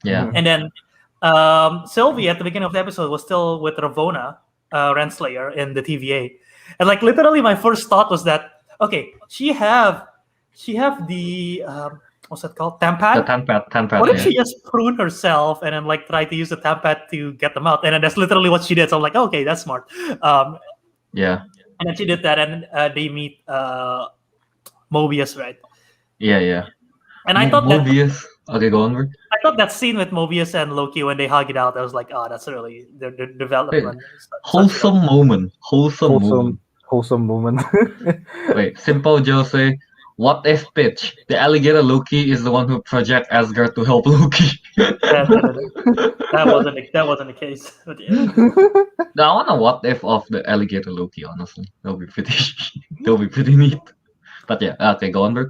Yeah. And then Sylvie at the beginning of the episode was still with Ravonna, Renslayer in the TVA, and like literally my first thought was that okay, she have the what's that called, The Tampad? Tampad. What if Yeah. she just prune herself and then like try to use the Tampad to get them out? And then that's literally what she did. So I'm like, okay, that's smart. Yeah. And then she did that, and they meet Mobius, right? Yeah. And I thought that Mobius. Okay, go on. Bro. I thought that scene with Mobius and Loki when they hug it out, I was like, oh, that's really their development. Wholesome moment. Wholesome moment. Wait, Simple Joe say, what if pitch? The alligator Loki is the one who project Asgard to help Loki. That wasn't the case. But yeah. No, I want a what if of the alligator Loki, honestly. That'll be pretty neat. But yeah, okay, go on, bro.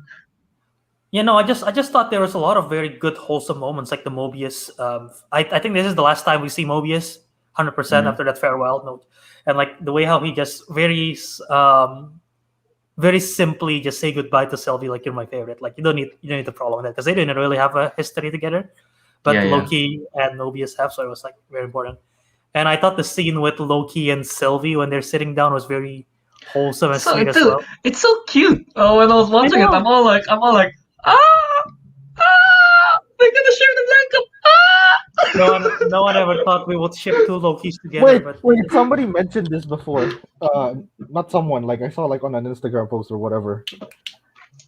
I just thought there was a lot of very good wholesome moments, like the Mobius. I think this is the last time we see Mobius, 100% after that farewell note, and like the way how he just very simply just say goodbye to Sylvie, like you're my favorite. Like you don't need to prolong that because they didn't really have a history together, but Yeah. Loki and Mobius have, so it was like very important. And I thought the scene with Loki and Sylvie when they're sitting down was very wholesome and sweet as well. It's so cute. Oh, when I was watching it, know. I'm all like, they're gonna share the blanket. No one ever thought we would ship two Lokis together. Wait, somebody mentioned this before. Not someone, like I saw like on an Instagram post or whatever.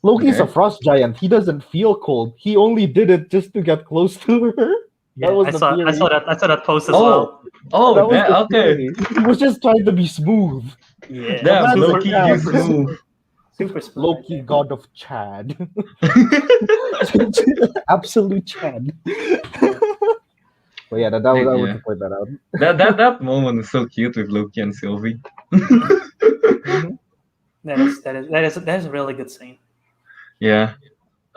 Loki's a frost giant. He doesn't feel cold. He only did it just to get close to her. Yeah, That was I the saw theory. that post as well. Oh, That was yeah, the okay. theory. He was just trying to be smooth. Yeah, Damn, Super Loki, Chad. you smooth. super smooth. Loki, god of Chad. Absolute Chad. But yeah, that was I want to point that out. That moment is so cute with Loki and Sylvie. That is a really good scene. Yeah.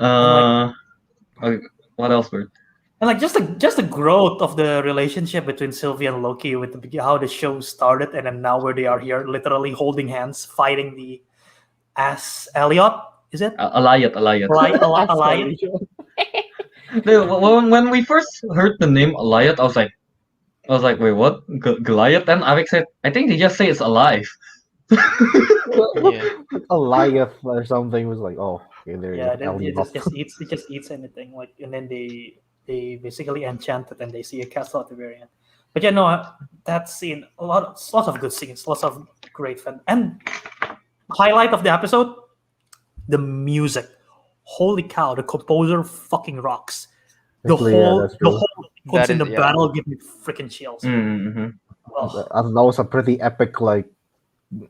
Okay, what else, Bert? And like just the growth of the relationship between Sylvie and Loki with how the show started, and then now where they are here, literally holding hands, fighting the ass Elliot. Is it Alliot. Alliot? When we first heard the name Alliot, I was like, wait, what? Goliath? And Avik said, I think they just say it's alive. Yeah. Goliath or something was like, oh, okay, there you Yeah, go. then it Elliot. just eats anything, like, and then they basically enchant it and they see a castle at the very end. But yeah, no, that scene, lots of good scenes, lots of great fun, and highlight of the episode, the music. Holy cow, the composer fucking rocks. The Actually, yeah, whole that's the true. whole sequence That in the is- yeah. battle give me freaking chills. Mm-hmm. Oh, That was a pretty epic like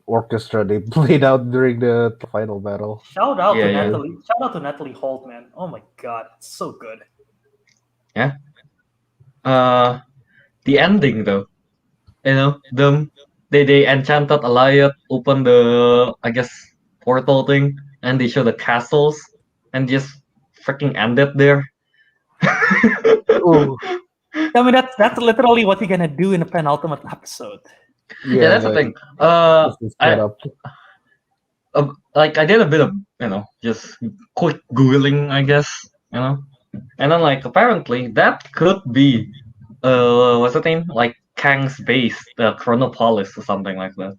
orchestra they played out during the final battle. shout out Yeah, to yeah. Natalie. Shout out to Natalie Holt, man. Oh my god, it's so good. The ending though, they enchanted Alliot, opened the portal thing, and they show the castles, and just freaking ended there. Ooh, I mean, that's literally what you're gonna do in the penultimate episode. Yeah, that's the but thing. this is straight I up. I did a bit of just quick googling, I guess, and then like apparently that could be what's the name, like Kang's base, the Chronopolis or something like that.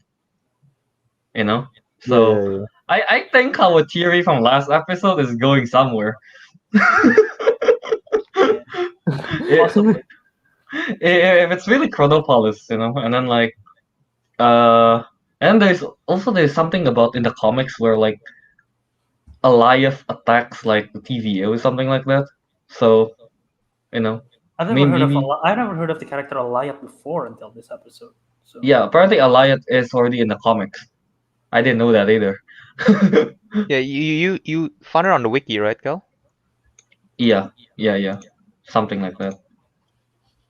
So Yeah. I think our theory from last episode is going somewhere. Possibly. If it's really Chronopolis, and then like and there's something about in the comics where like Alioth attacks like the TVA or something like that. So I've never heard of maybe I never heard of the character Alliot before until this episode. So yeah, apparently Alioth is already in the comics. I didn't know that either. Yeah, you found it on the wiki, right, Kel? Yeah, something like that.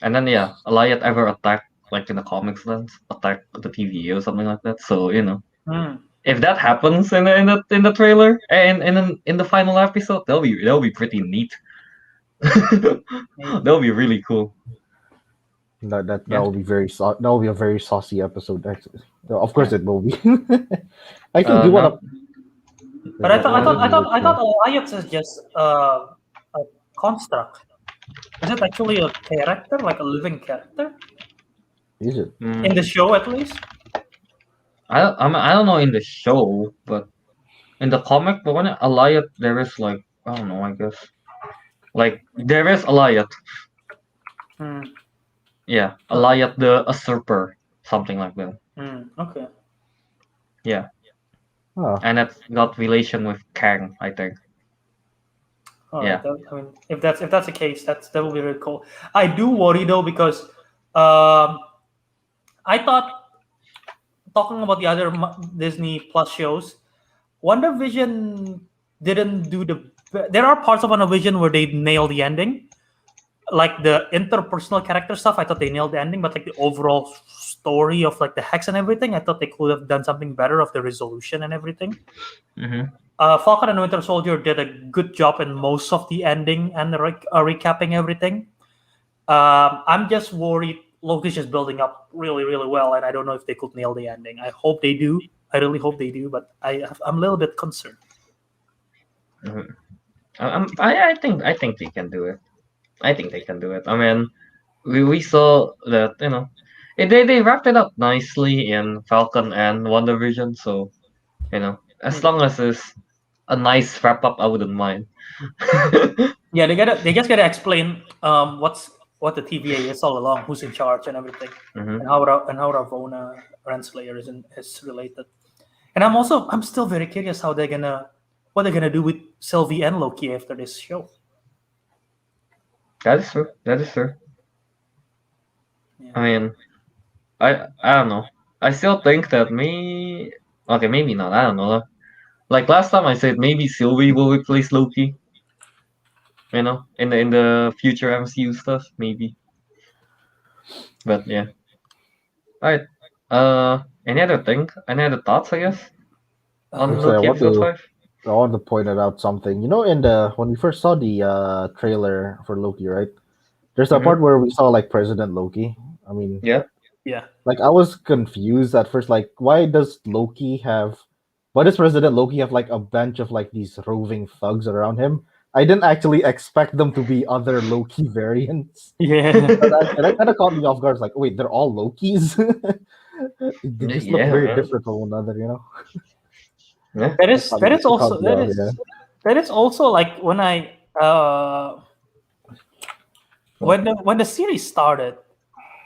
And then yeah, Alioth ever attacked like in the comics then attack the TVA or something like that. So hmm. if that happens in the trailer and in the final episode, that'll be pretty neat. That'll be really cool. That Yeah. will be that will be a very saucy episode. Actually, of course it will be. Actually, do you want to? But I thought Alliance is just a construct. Is it actually a character, like a living character Is it? in the show at least? I don't know in the show, but in the comic, but when Alioth, there is like I don't know, I guess like there is Alioth. Hmm. Yeah, Alioth the Usurper, something like that. Okay. Yeah, Oh, and it's got relation with Kang, I think. All Yeah. right. I mean, if that's the case, that will be really cool. I do worry though because I thought, talking about the other Disney Plus shows, WandaVision didn't do the. There are parts of WandaVision where they nail the ending, like the interpersonal character stuff. I thought they nailed the ending, but like the overall story of like the hex and everything, I thought they could have done something better of the resolution and everything. Mm-hmm. Falcon and Winter Soldier did a good job in most of the ending and recapping everything. I'm just worried Loki's just building up really, really well, and I don't know if they could nail the ending. I hope they do. I really hope they do, but I'm a little bit concerned. I think they can do it. I think they can do it. I mean, we saw that they wrapped it up nicely in Falcon and WandaVision. So as long as it's a nice wrap up, I wouldn't mind. Yeah, they just gotta explain what the TVA is all along, who's in charge and everything, Mhm. and how Ravonna Renslayer is related. And I'm still very curious what they're gonna do with Sylvie and Loki after this show. That is true. Yeah. I mean, I don't know. I still think that maybe not. I don't know. Like last time I said maybe Sylvie will replace Loki. In the future MCU stuff, maybe. But yeah. Alright. Any other thoughts, I guess? On Actually, Loki episode 5? I want to point out something. When we first saw the trailer for Loki, right? There's a Mhm. part where we saw like President Loki. I mean, Yeah. Yeah. like I was confused at first. Like, why does President Loki have like a bunch of like these roving thugs around him? I didn't actually expect them to be other Loki variants. Yeah. That kind of caught me off guard. It's like, wait, they're all Lokis? They just look Yeah, very man. different from one another, you know. Yeah. That is Caught that me- is also caught me that off, is yeah. that is also like when I when the series started,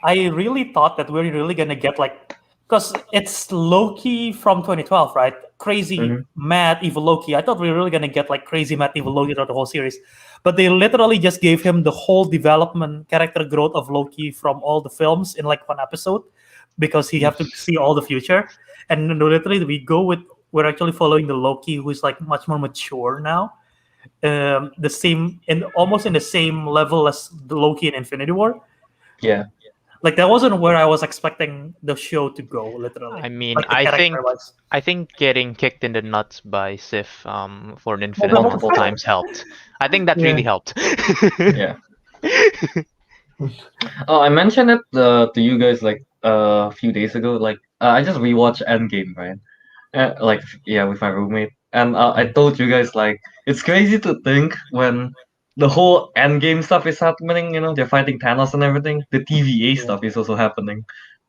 I really thought that we're really gonna get like, because it's Loki from 2012, right? Crazy Mhm. mad evil Loki. I thought we were really gonna get like crazy mad evil Loki throughout the whole series, but they literally just gave him the whole development, character growth of Loki from all the films in like one episode, because he have to see all the future. And then literally we're actually following the Loki who's like much more mature now, the same in almost in the same level as the Loki in Infinity War. Yeah. Like that wasn't where I was expecting the show to go. Literally, I mean, like the I character think was. I think getting kicked in the nuts by Sif for an infinite but- amount of times helped. I think that really Yeah. helped. Yeah. Oh, I mentioned it to you guys like a few days ago. Like I just rewatched Endgame, right? Like yeah, with my roommate, and I told you guys like it's crazy to think when the whole Endgame stuff is happening. You know, they're fighting Thanos and everything. The TVA stuff is also happening.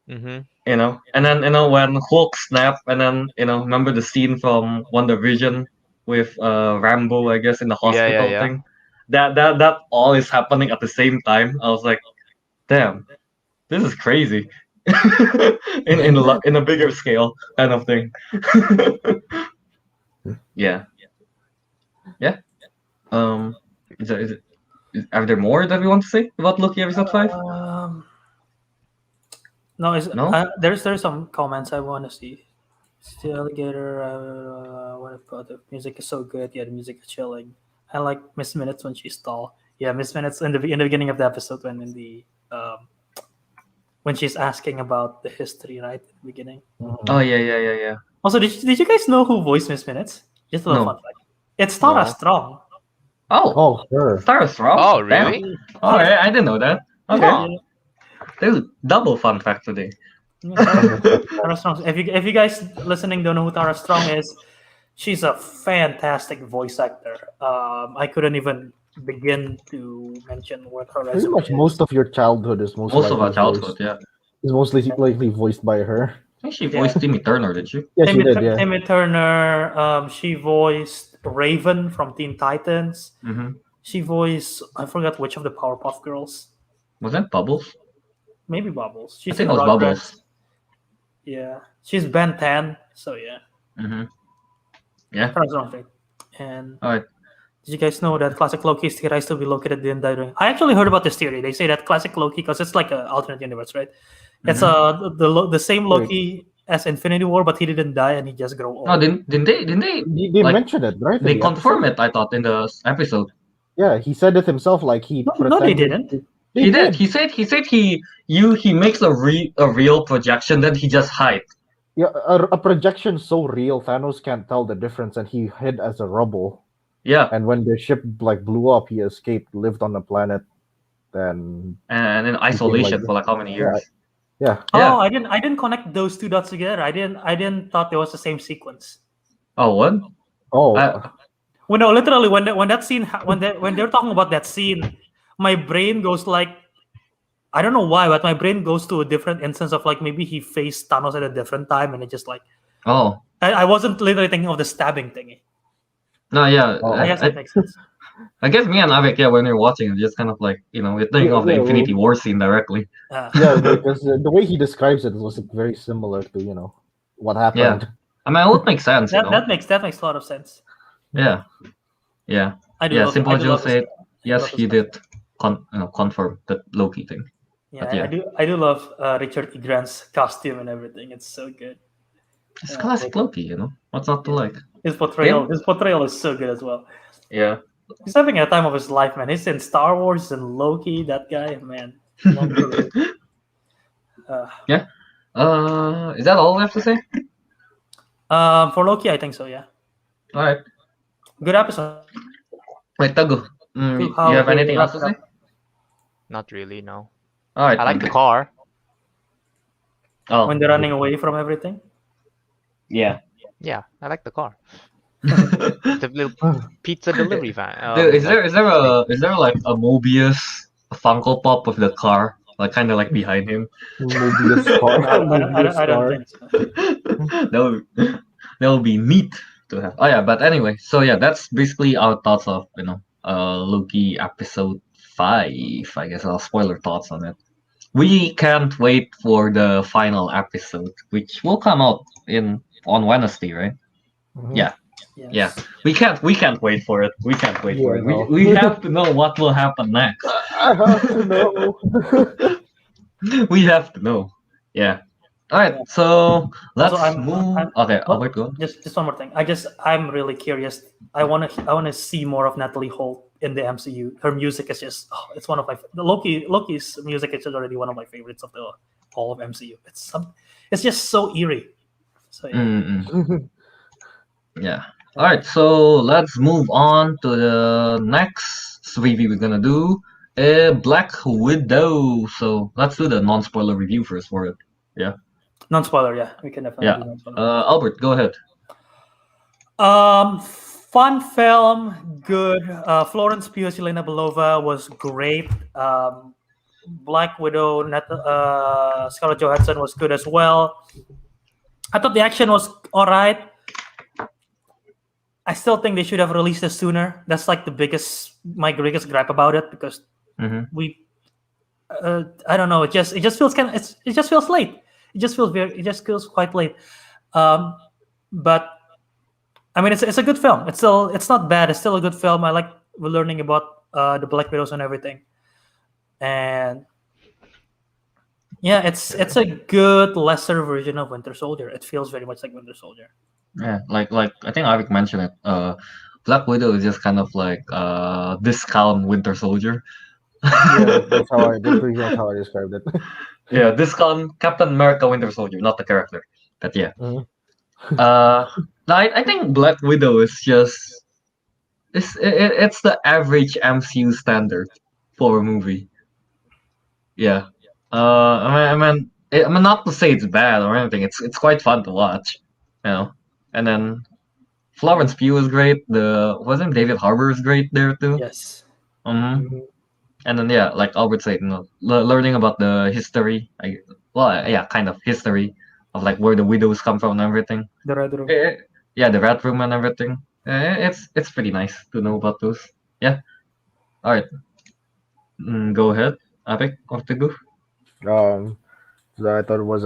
Hmm. You know, and then when Hulk snapped, and then remember the scene from WandaVision with Rambo, I guess, in the Yeah, yeah, hospital yeah. thing. That all is happening at the same time. I was like, damn, this is crazy. In a bigger scale kind of thing. Yeah. Yeah. Um are there more that we want to say about Loki episode 5? Um, no, No? there's some comments I want to see. Still alligator. What about the music is so good? Yeah, the music is chilling. I like Miss Minutes when she's tall. Yeah, Miss Minutes in the beginning of the episode when she's asking about the history, right? At the beginning. Oh yeah. Also, did you guys know who voiced Miss Minutes? Just a little No. fun fact. It's Tara No. Strong. Oh, Oh, sure. Tara Strong? Oh, Damn. really? Oh, I didn't know that. Okay. Huh. Dude, double fun fact today. Tara Strong. If you guys listening don't know who Tara Strong is, she's a fantastic voice actor. I couldn't even begin to mention what her Pretty resume much is. most of your childhood is most Most of likely our childhood, voiced, yeah. is mostly likely voiced by her. I think she voiced Timmy Turner, did she? Yeah, she did. Yeah. Timmy Turner. She voiced Raven from Teen Titans. Mm-hmm. She voiced, I forgot which of the Powerpuff Girls. Was that Bubbles? Maybe Bubbles. I She's think in it was Rugrats. Bubbles. Yeah, she's Ben 10. So yeah, Mm-hmm. Yeah. that's one thing. And Alright. did you guys know that classic Loki's theorized to be located in the Ring? I actually heard about this theory. They say that classic Loki, because it's like an alternate universe, right? It's the same Loki as Infinity War, but he didn't die and he just grew old. Oh, didn't they They like, mentioned it, right? in they the confirm episode? it, I thought, in the episode. Yeah, he said it himself. Like he No, they pretended. didn't. He did. He said he makes a real projection, then he just hide. Yeah, a projection so real, Thanos can't tell the difference, and he hid as a rubble. Yeah. And when the ship like blew up, he escaped, lived on the planet, then And in isolation like for like how many years? yeah. Yeah. Oh, I didn't connect those two dots together. I didn't thought it was the same sequence. Oh, what? Oh, Well, no, literally when that scene when they're talking about that scene, my brain goes like, I don't know why, but my brain goes to a different instance of like maybe he faced Thanos at a different time, and it just like Oh. I wasn't literally thinking of the stabbing thingy. No, yeah. Oh. I guess that makes sense. I guess me and Ariq, yeah, when we're watching, it's just kind of like, we're thinking of the Yeah, Infinity War scene directly. yeah, because the way he describes it was very similar to what happened. I mean, it would make sense, that makes a lot of sense. Yeah. Yeah. I do. Yeah, love, Simple I do Joe love said, this- yes, love this he stuff. did confirm the Loki thing. Yeah, But yeah. I do love Richard E. Grant's costume and everything. It's so good. It's Yeah, classic Loki, What's not to like? His portrayal is so good as well. Yeah. He's having a time of his life, man. He's in Star Wars and Loki. That guy, man. Long career. Is that all we have to say? For Loki, I think so. Yeah, All right. good episode. Wait, Teguh, you have anything else to say? Not really. No. All right. I like the car. Oh, When they're running away from everything. yeah. Yeah, I like the car. The little pizza delivery van. Dude, is like, there like a Mobius Funko Pop with the car, like kind of like behind him? Mobius car. Mobius I don't car. think so. That would be neat to have. Oh yeah, but anyway, so yeah, that's basically our thoughts of Loki episode 5. I guess our spoiler thoughts on it. We can't wait for the final episode, which will come out on Wednesday, right? Mhm. Yeah. Yes. Yeah, we can't wait for it. We can't wait for Yeah, it. no. We have to know what will happen next. I have to know. We have to know. Yeah. All right. Yeah. So let's Also, move. Okay, well, Albert, go. just one more thing. I'm really curious. I wanna see more of Natalie Holt in the MCU. Her music is just it's one of my Loki's music is just already one of my favorites of the all of MCU. It's just so eerie. So yeah. Mm-mm. Yeah. All right. So let's move on to the next review we're gonna do. Black Widow. So let's do the non-spoiler review first for it. Yeah. Non-spoiler, yeah. We can definitely Yeah. do non-spoiler. Albert, go ahead. Fun film, good. Florence Pugh, Yelena Belova was great. Black Widow, Scarlett Johansson was good as well. I thought the action was all right. I still think they should have released it sooner. That's like my biggest gripe about it because Mm-hmm. I don't know. It just feels it just feels late. It just feels quite late. But I mean, it's a good film. It's not bad. It's still a good film. I like learning about the Black Widows and everything. And yeah, it's a good lesser version of Winter Soldier. It feels very much like Winter Soldier. Yeah, like I think Ariq mentioned it. Black Widow is just kind of like discount Winter Soldier. Yeah, that's pretty much how I described it. Yeah, discount Captain America Winter Soldier, not the character. But yeah. Mhm. No, I think Black Widow is just it's the average MCU standard for a movie. Yeah. I mean not to say it's bad or anything. It's quite fun to watch, you know. And then Florence Pugh is great. Wasn't David Harbour is great there too. Yes. Mm-hmm. Mhm. And then yeah, like Albert said, learning about the history, kind of history of like where the widows come from and everything. The Red Room. Yeah, the rat room and everything. It's pretty nice to know about those. Yeah. All right. Go ahead, Ariq or Teguh. So I thought it was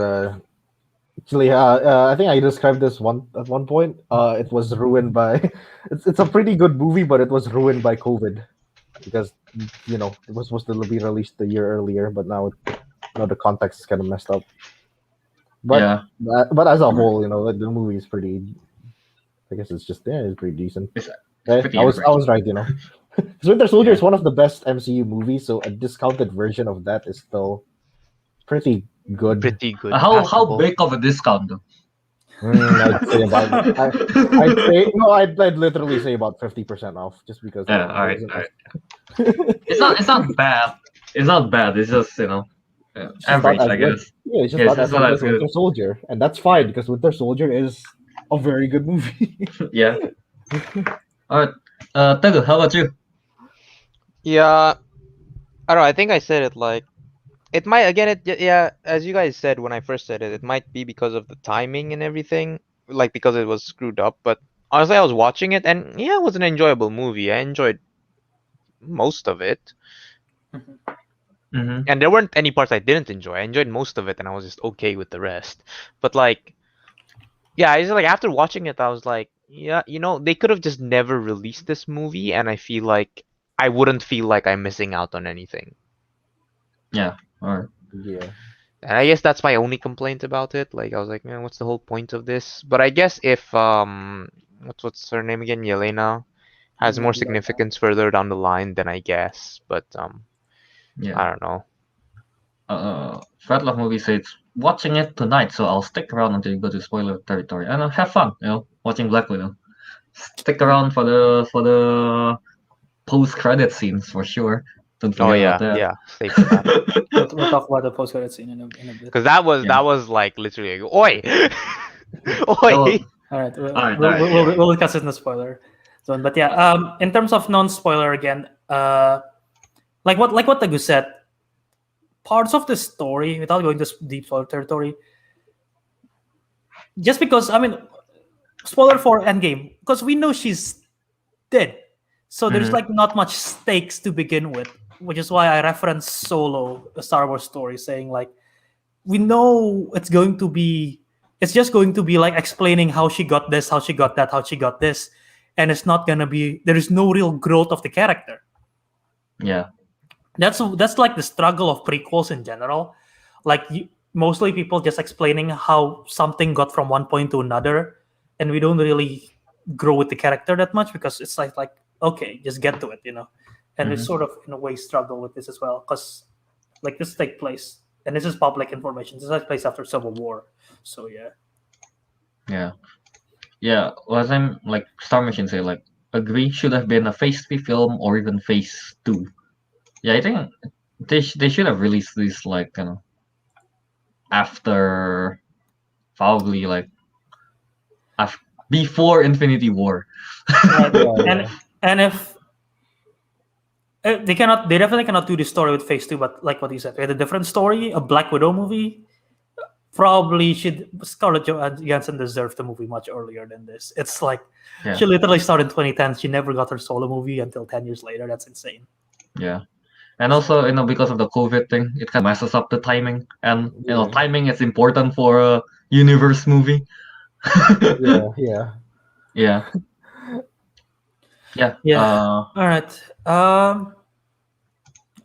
actually I think I described this at one point. It was ruined by it's a pretty good movie, but it was ruined by COVID because it was supposed to be released a year earlier, but now the context is kind of messed up. But Yeah. but as a whole, the movie is pretty. I guess it's pretty decent. It's Eh, pretty I was average. right, 'Cause Winter Soldier Yeah. is one of the best MCU movies, so a discounted version of that is still pretty good. Pretty good. How passable. big of a discount though? I'd say about. I'd say no. I'd literally say about 50% off, just because. Yeah. All right. It's not bad. It's not bad. It's just It's just average, not as I good. guess. Yeah, it's just Yeah, not it's as not good as as Winter Soldier, and that's fine because Winter Soldier is a very good movie. Yeah. All right. Teguh, how about you? Yeah, I don't know. I think I said it like it might again. Yeah, as you guys said when I first said it, it might be because of the timing and everything, like because it was screwed up. But honestly, I was watching it and yeah, it was an enjoyable movie. I enjoyed most of it, Mm-hmm. and there weren't any parts I didn't enjoy. I enjoyed most of it, and I was just okay with the rest. But like, yeah, I just like after watching it, I was like, yeah, they could have just never released this movie, and I feel like I wouldn't feel like I'm missing out on anything. Yeah. All right. Yeah. And I guess that's my only complaint about it. Like I was like, man, what's the whole point of this? But I guess if what's her name again? Yelena has more significance further down the line, then I guess. But Yeah. I don't know. Fred Love Movie says watching it tonight, so I'll stick around until you go to spoiler territory and have fun. Watching Black Widow. Stick around for the post credit scenes for sure. Don't forget Oh yeah, about that. yeah. Stay for that. We'll talk about the post credit scene in a bit. Because that was like literally like, oi, oi. All right, we'll discuss it in the spoiler zone. But yeah, in terms of non-spoiler again, like what Teguh said, parts of the story, without going to deep spoiler territory, just because spoiler for Endgame, because we know she's dead, so there's like not much stakes to begin with, which is why I referenced Solo, a Star Wars story, saying like we know it's just going to be like explaining how she got this, how she got that, how she got this, and it's not gonna be, there is no real growth of the character. Yeah. That's like the struggle of prequels in general. Like mostly people just explaining how something got from one point to another, and we don't really grow with the character that much because it's like okay, just get to it, And we sort of in a way struggle with this as well because like this takes place, and this is public information. This takes place after Civil War, so yeah. Last time, like Star Machine say, like agree should have been a Phase 3 film or even Phase 2. Yeah, I think they should have released this like after probably like before Infinity War. And if they definitely cannot do this story with Phase 2, but like what you said, we had a different story, a Black Widow movie. Probably Scarlett Johansson deserved the movie much earlier than this. It's like she literally started in 2010. She never got her solo movie until 10 years later. That's insane. Yeah. And also, because of the COVID thing, it kind of messes up the timing. And timing is important for a universe movie. Yeah. All right.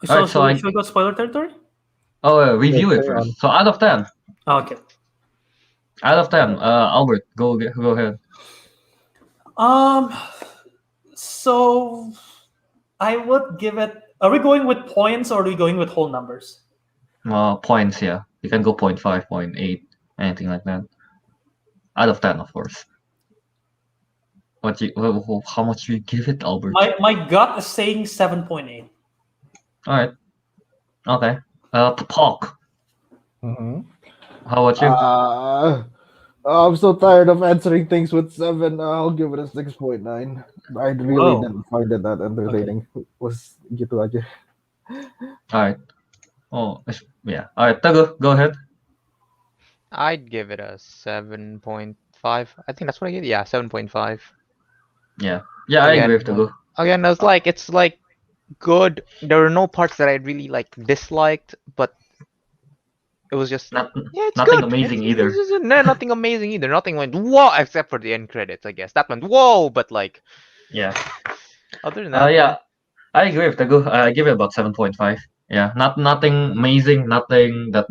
Should we go spoiler territory? Review it first. So out of 10. Okay. Out of 10, Albert, go ahead. So I would give it. Are we going with points or are we going with whole numbers? Points, yeah. You can go 0.5, 0.8, anything like that. Out of 10, of course. How much do you give it, Albert? My gut is saying 7.8. All right. Okay. Talk. How about you? I'm so tired of answering things with 7. I'll give it a 6.9. I really didn't find it that entertaining. Was gitu aja. All right. Oh, yeah. All right, Teguh, go ahead. I'd give it a 7.5. I think that's what I get. Yeah, 7.5. Yeah, I agree with Teguh. Again, it's like good. There were no parts that I really like disliked, but it was just nothing good. Amazing either. Nothing amazing either. Nothing went whoa, except for the end credits. I guess that went whoa, but like other than that, yeah, I agree with Teguh. I give it about 7.5. Yeah, nothing amazing, nothing that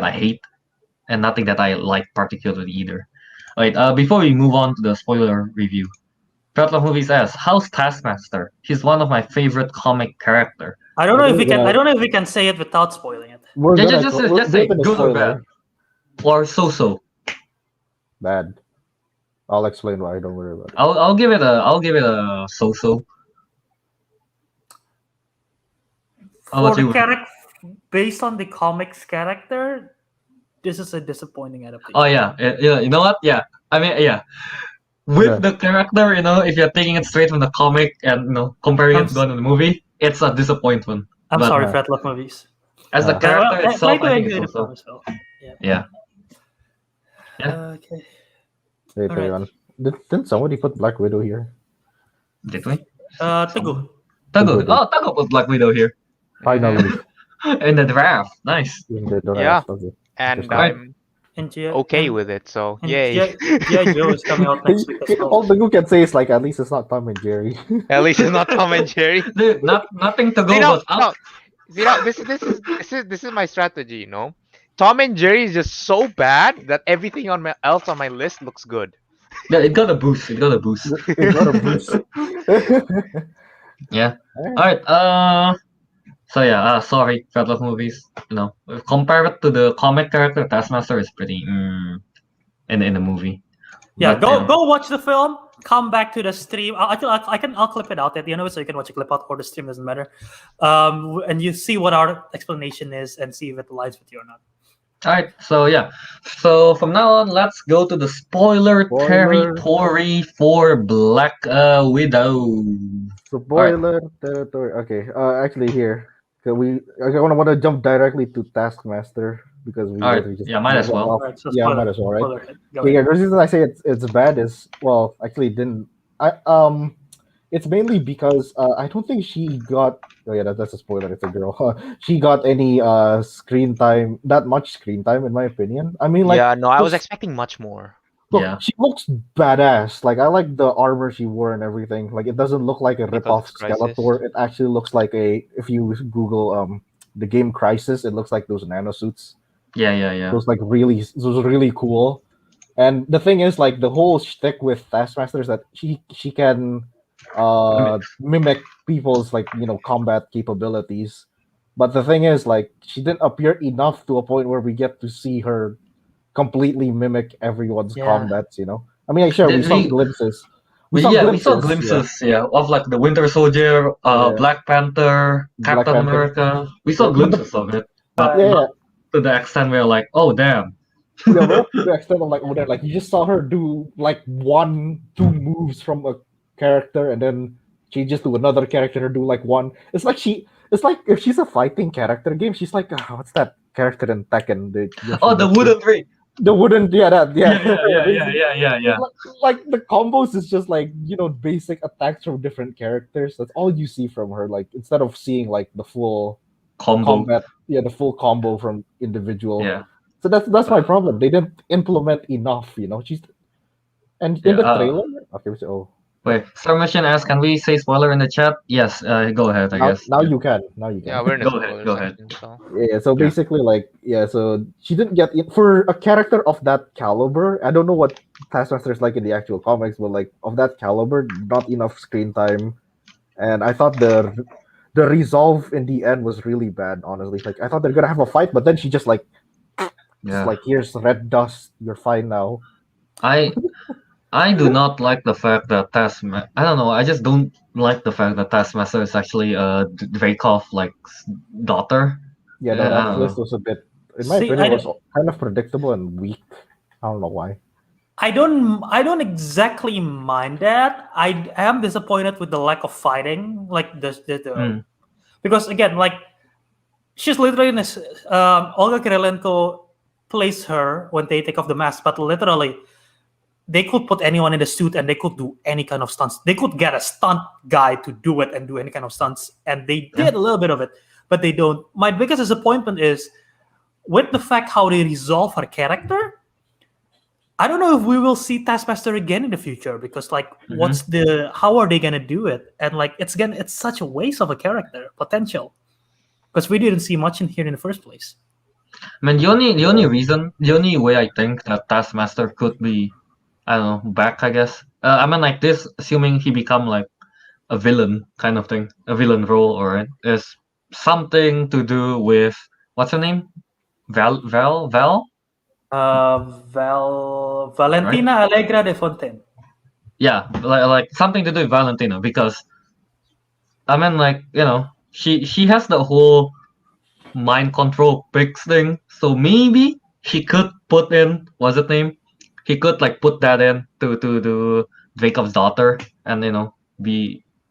I hate, and nothing that I like particularly either. Alright, before we move on to the spoiler review, Fretlock Movie says, "How's Taskmaster? He's one of my favorite comic character." I don't know if we can say it without spoiling it. Just say good or bad, or so. Bad. I'll explain why. Don't worry about it. I'll give it a so. Based on the comics character, this is a disappointing adaptation. Oh yeah, you know what? Yeah, I mean, yeah. With the character, if you're taking it straight from the comic and comparing it to the movie, it's a disappointment. I'm sorry, Fretlock Movies. As the character itself, I think it's also. Yeah. Okay. Wait, right. Didn't somebody put Black Widow here? Did we? Teguh. Teguh put Black Widow here. Finally. In the draft. Nice. Yeah. And I'm okay with it, so yay. G.I. Joe is coming out next week as well. All Teguh can say is like, at least it's not Tom and Jerry. At least it's not Tom and Jerry. Dude, nothing to go goes up. This is my strategy, Tom and Jerry is just so bad that everything else on my list looks good. Yeah, it got a boost. It got a boost. Yeah. Alright, so yeah, sorry, Fretlock Movies. Compare it to the comic character, Taskmaster is pretty in the movie. Yeah, but, go watch the film. come back to the stream. I'll clip it out at the end of it, so you can watch a clip out or the stream, doesn't matter. And you see what our explanation is and see if it aligns with you or not. All right, so yeah, so from now on, let's go to the spoiler territory for Black Widow. Spoiler territory. Okay. Actually, here. I want to jump directly to Taskmaster because we All right, literally just yeah, might as well. All right, so Yeah, spoiler, might as well, right? spoiler. Go Okay, ahead. yeah, the reason I say it's bad is, well, actually it didn't. It's mainly because I don't think she got. Oh yeah, that's a spoiler. It's a girl. She got any screen time, that much screen time, in my opinion. I mean, like, Yeah, no, I was look, expecting much more. Yeah. she looks badass. Like, I like the armor she wore and everything. Like, it doesn't look like a Because ripoff it's Crisis. Skeletor. It actually looks like a. If you Google the game Crisis, it looks like those nanosuits. Yeah. Those really cool. And the thing is, like, the whole shtick with Taskmaster is that she can mimic people's, like, combat capabilities. But the thing is, like, she didn't appear enough to a point where we get to see her completely mimic everyone's Yeah. combats. I mean, sure, we saw glimpses. We saw glimpses, of like the Winter Soldier, Yeah. Black Panther, Black Captain Panther. America. We saw But glimpses of it, but Yeah, not to the extent where like, oh damn. yeah, well, to the extent of like, like you just saw her do like 1-2 moves from a character and then changes to another character and do like one. It's like if she's a fighting character game, she's like, what's that character in Tekken? Oh, the wooden ring. The wooden, Yeah. Like the combos is just like basic attacks from different characters. That's all you see from her. Like instead of seeing like the full Combo. the full combo from individual. Yeah. So that's my problem. They didn't implement enough. She's in the trailer. Okay, so wait, Star Mission asks, can we say spoiler in the chat? Yes. Go ahead. I guess. Now you can. Yeah, we're in the Go ahead, spoiler go ahead. section, so. Yeah. So basically, so she didn't get it for a character of that caliber. I don't know what Taskmaster is like in the actual comics, but like of that caliber, not enough screen time, and I thought the resolve in the end was really bad. Honestly, like I thought they're gonna have a fight, but then she just like. Yeah. It's like, here's red dust. You're fine now. I do not like the fact that I don't know. I just don't like the fact that Taskmaster is actually Dreykov like daughter. Yeah, no, I that don't twist know. was a bit, in my See, opinion, I was kind of predictable and weak. I don't know why. I don't exactly mind that. I am disappointed with the lack of fighting, like because again, like she's literally in this. Olga Kirilenko plays her when they take off the mask, but literally, they could put anyone in the suit and they could do any kind of stunts. They could get a stunt guy to do it and do any kind of stunts, and they did a little bit of it, but they don't. My biggest disappointment is with the fact how they resolve her character. I don't know if we will see Taskmaster again in the future because, like, how are they gonna do it? And like, it's such a waste of a character potential because we didn't see much in here in the first place. I mean, the only way I think that Taskmaster could be, I don't know, back, I guess. I mean, like this, assuming he become like a villain kind of thing, a villain role, or is something to do with what's her name, Val. Valentina Allegra de Fontaine. Yeah, like something to do with Valentina, because I mean, like, she has the whole mind control pigs thing, so maybe she could put in he could like put that in to Dreykov's daughter, and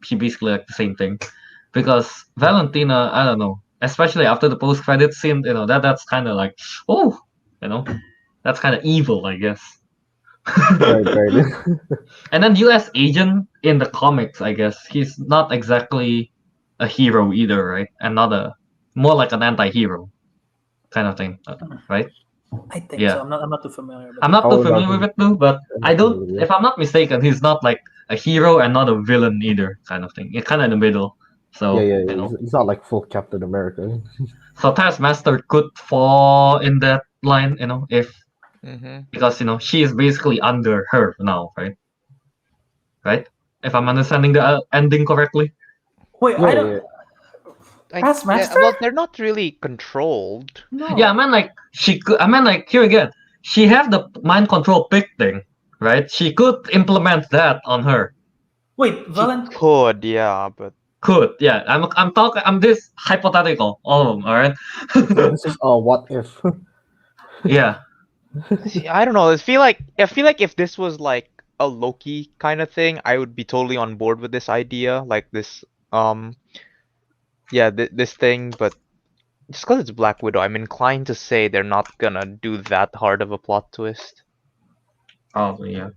she basically like the same thing, because Valentina, I don't know, especially after the post-credit scene, that's kind of like, that's kind of evil, I guess. Right. And then US Agent in the comics, I guess he's not exactly a hero either, right? And more like an anti-hero kind of thing, right? I think Yeah. so. I'm not too familiar. I'm not too familiar with it too, but I don't. If I'm not mistaken, he's not like a hero and not a villain either, kind of thing. It's kind of in the middle. So he's not like full Captain America. So Taskmaster could fall in that line, if because she is basically under her now, right? Right? If I'm understanding the ending correctly. Wait, I don't. Taskmaster? Well, they're not really controlled. No. Yeah, I mean, like she could. I mean, like here again, she have the mind control pig thing, right? She could implement that on her. Wait, Valen. Could, yeah, but Could, yeah. I'm talking. I'm this hypothetical. All of them. All right. This is what if. Yeah. see, I don't know. I feel like if this was like a Loki kind of thing, I would be totally on board with this idea, like this, this thing. But just because it's Black Widow, I'm inclined to say they're not gonna do that hard of a plot twist. Probably, yeah.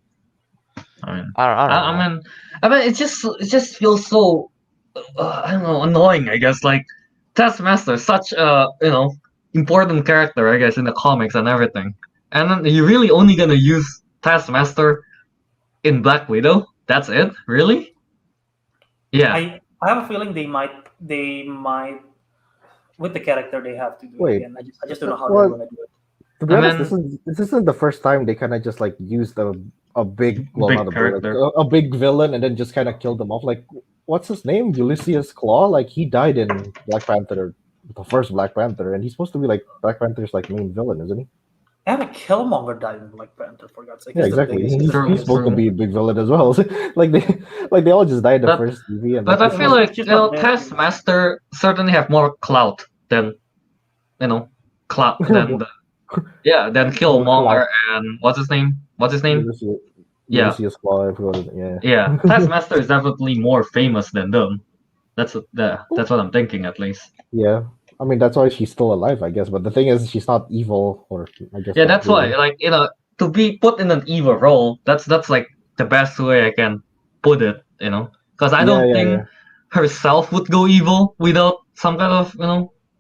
I mean, I don't know. I mean, it just feels so, I don't know, annoying. I guess like Taskmaster, such a important character, I guess, in the comics and everything, and then you're really only gonna use Taskmaster in Black Widow. That's it, really? Yeah. I have a feeling they might with the character they have to do Wait. it again. I just don't know how Well, they're gonna do it. To be I honest, this isn't the first time they kind of just like used a big, well, Big not a big, character. like, a big villain and then just kind of killed them off. Like, what's his name? Ulysses Claw. Like, he died in Black Panther, the first Black Panther, and he's supposed to be like Black Panther's like main villain, isn't he? And a Killmonger died in Black Panther, for God's sake. Yeah, He's the exactly. biggest- He's True, supposed to true. be a big villain as well. like they all just died in the But- first movie. And But I like, feel like just not bad. Taskmaster certainly have more clout than than than Killmonger and what's his name? Ulysses, Yeah. Ulysses Claw. I forgot it, yeah. Yeah, Taskmaster is definitely more famous than them. That's what I'm thinking, at least. Yeah. I mean, that's why she's still alive, I guess. But the thing is, she's not evil, or I guess. Yeah, not that's why, really. like, to be put in an evil role, that's like the best way I can put it, because I don't think herself would go evil without some kind of,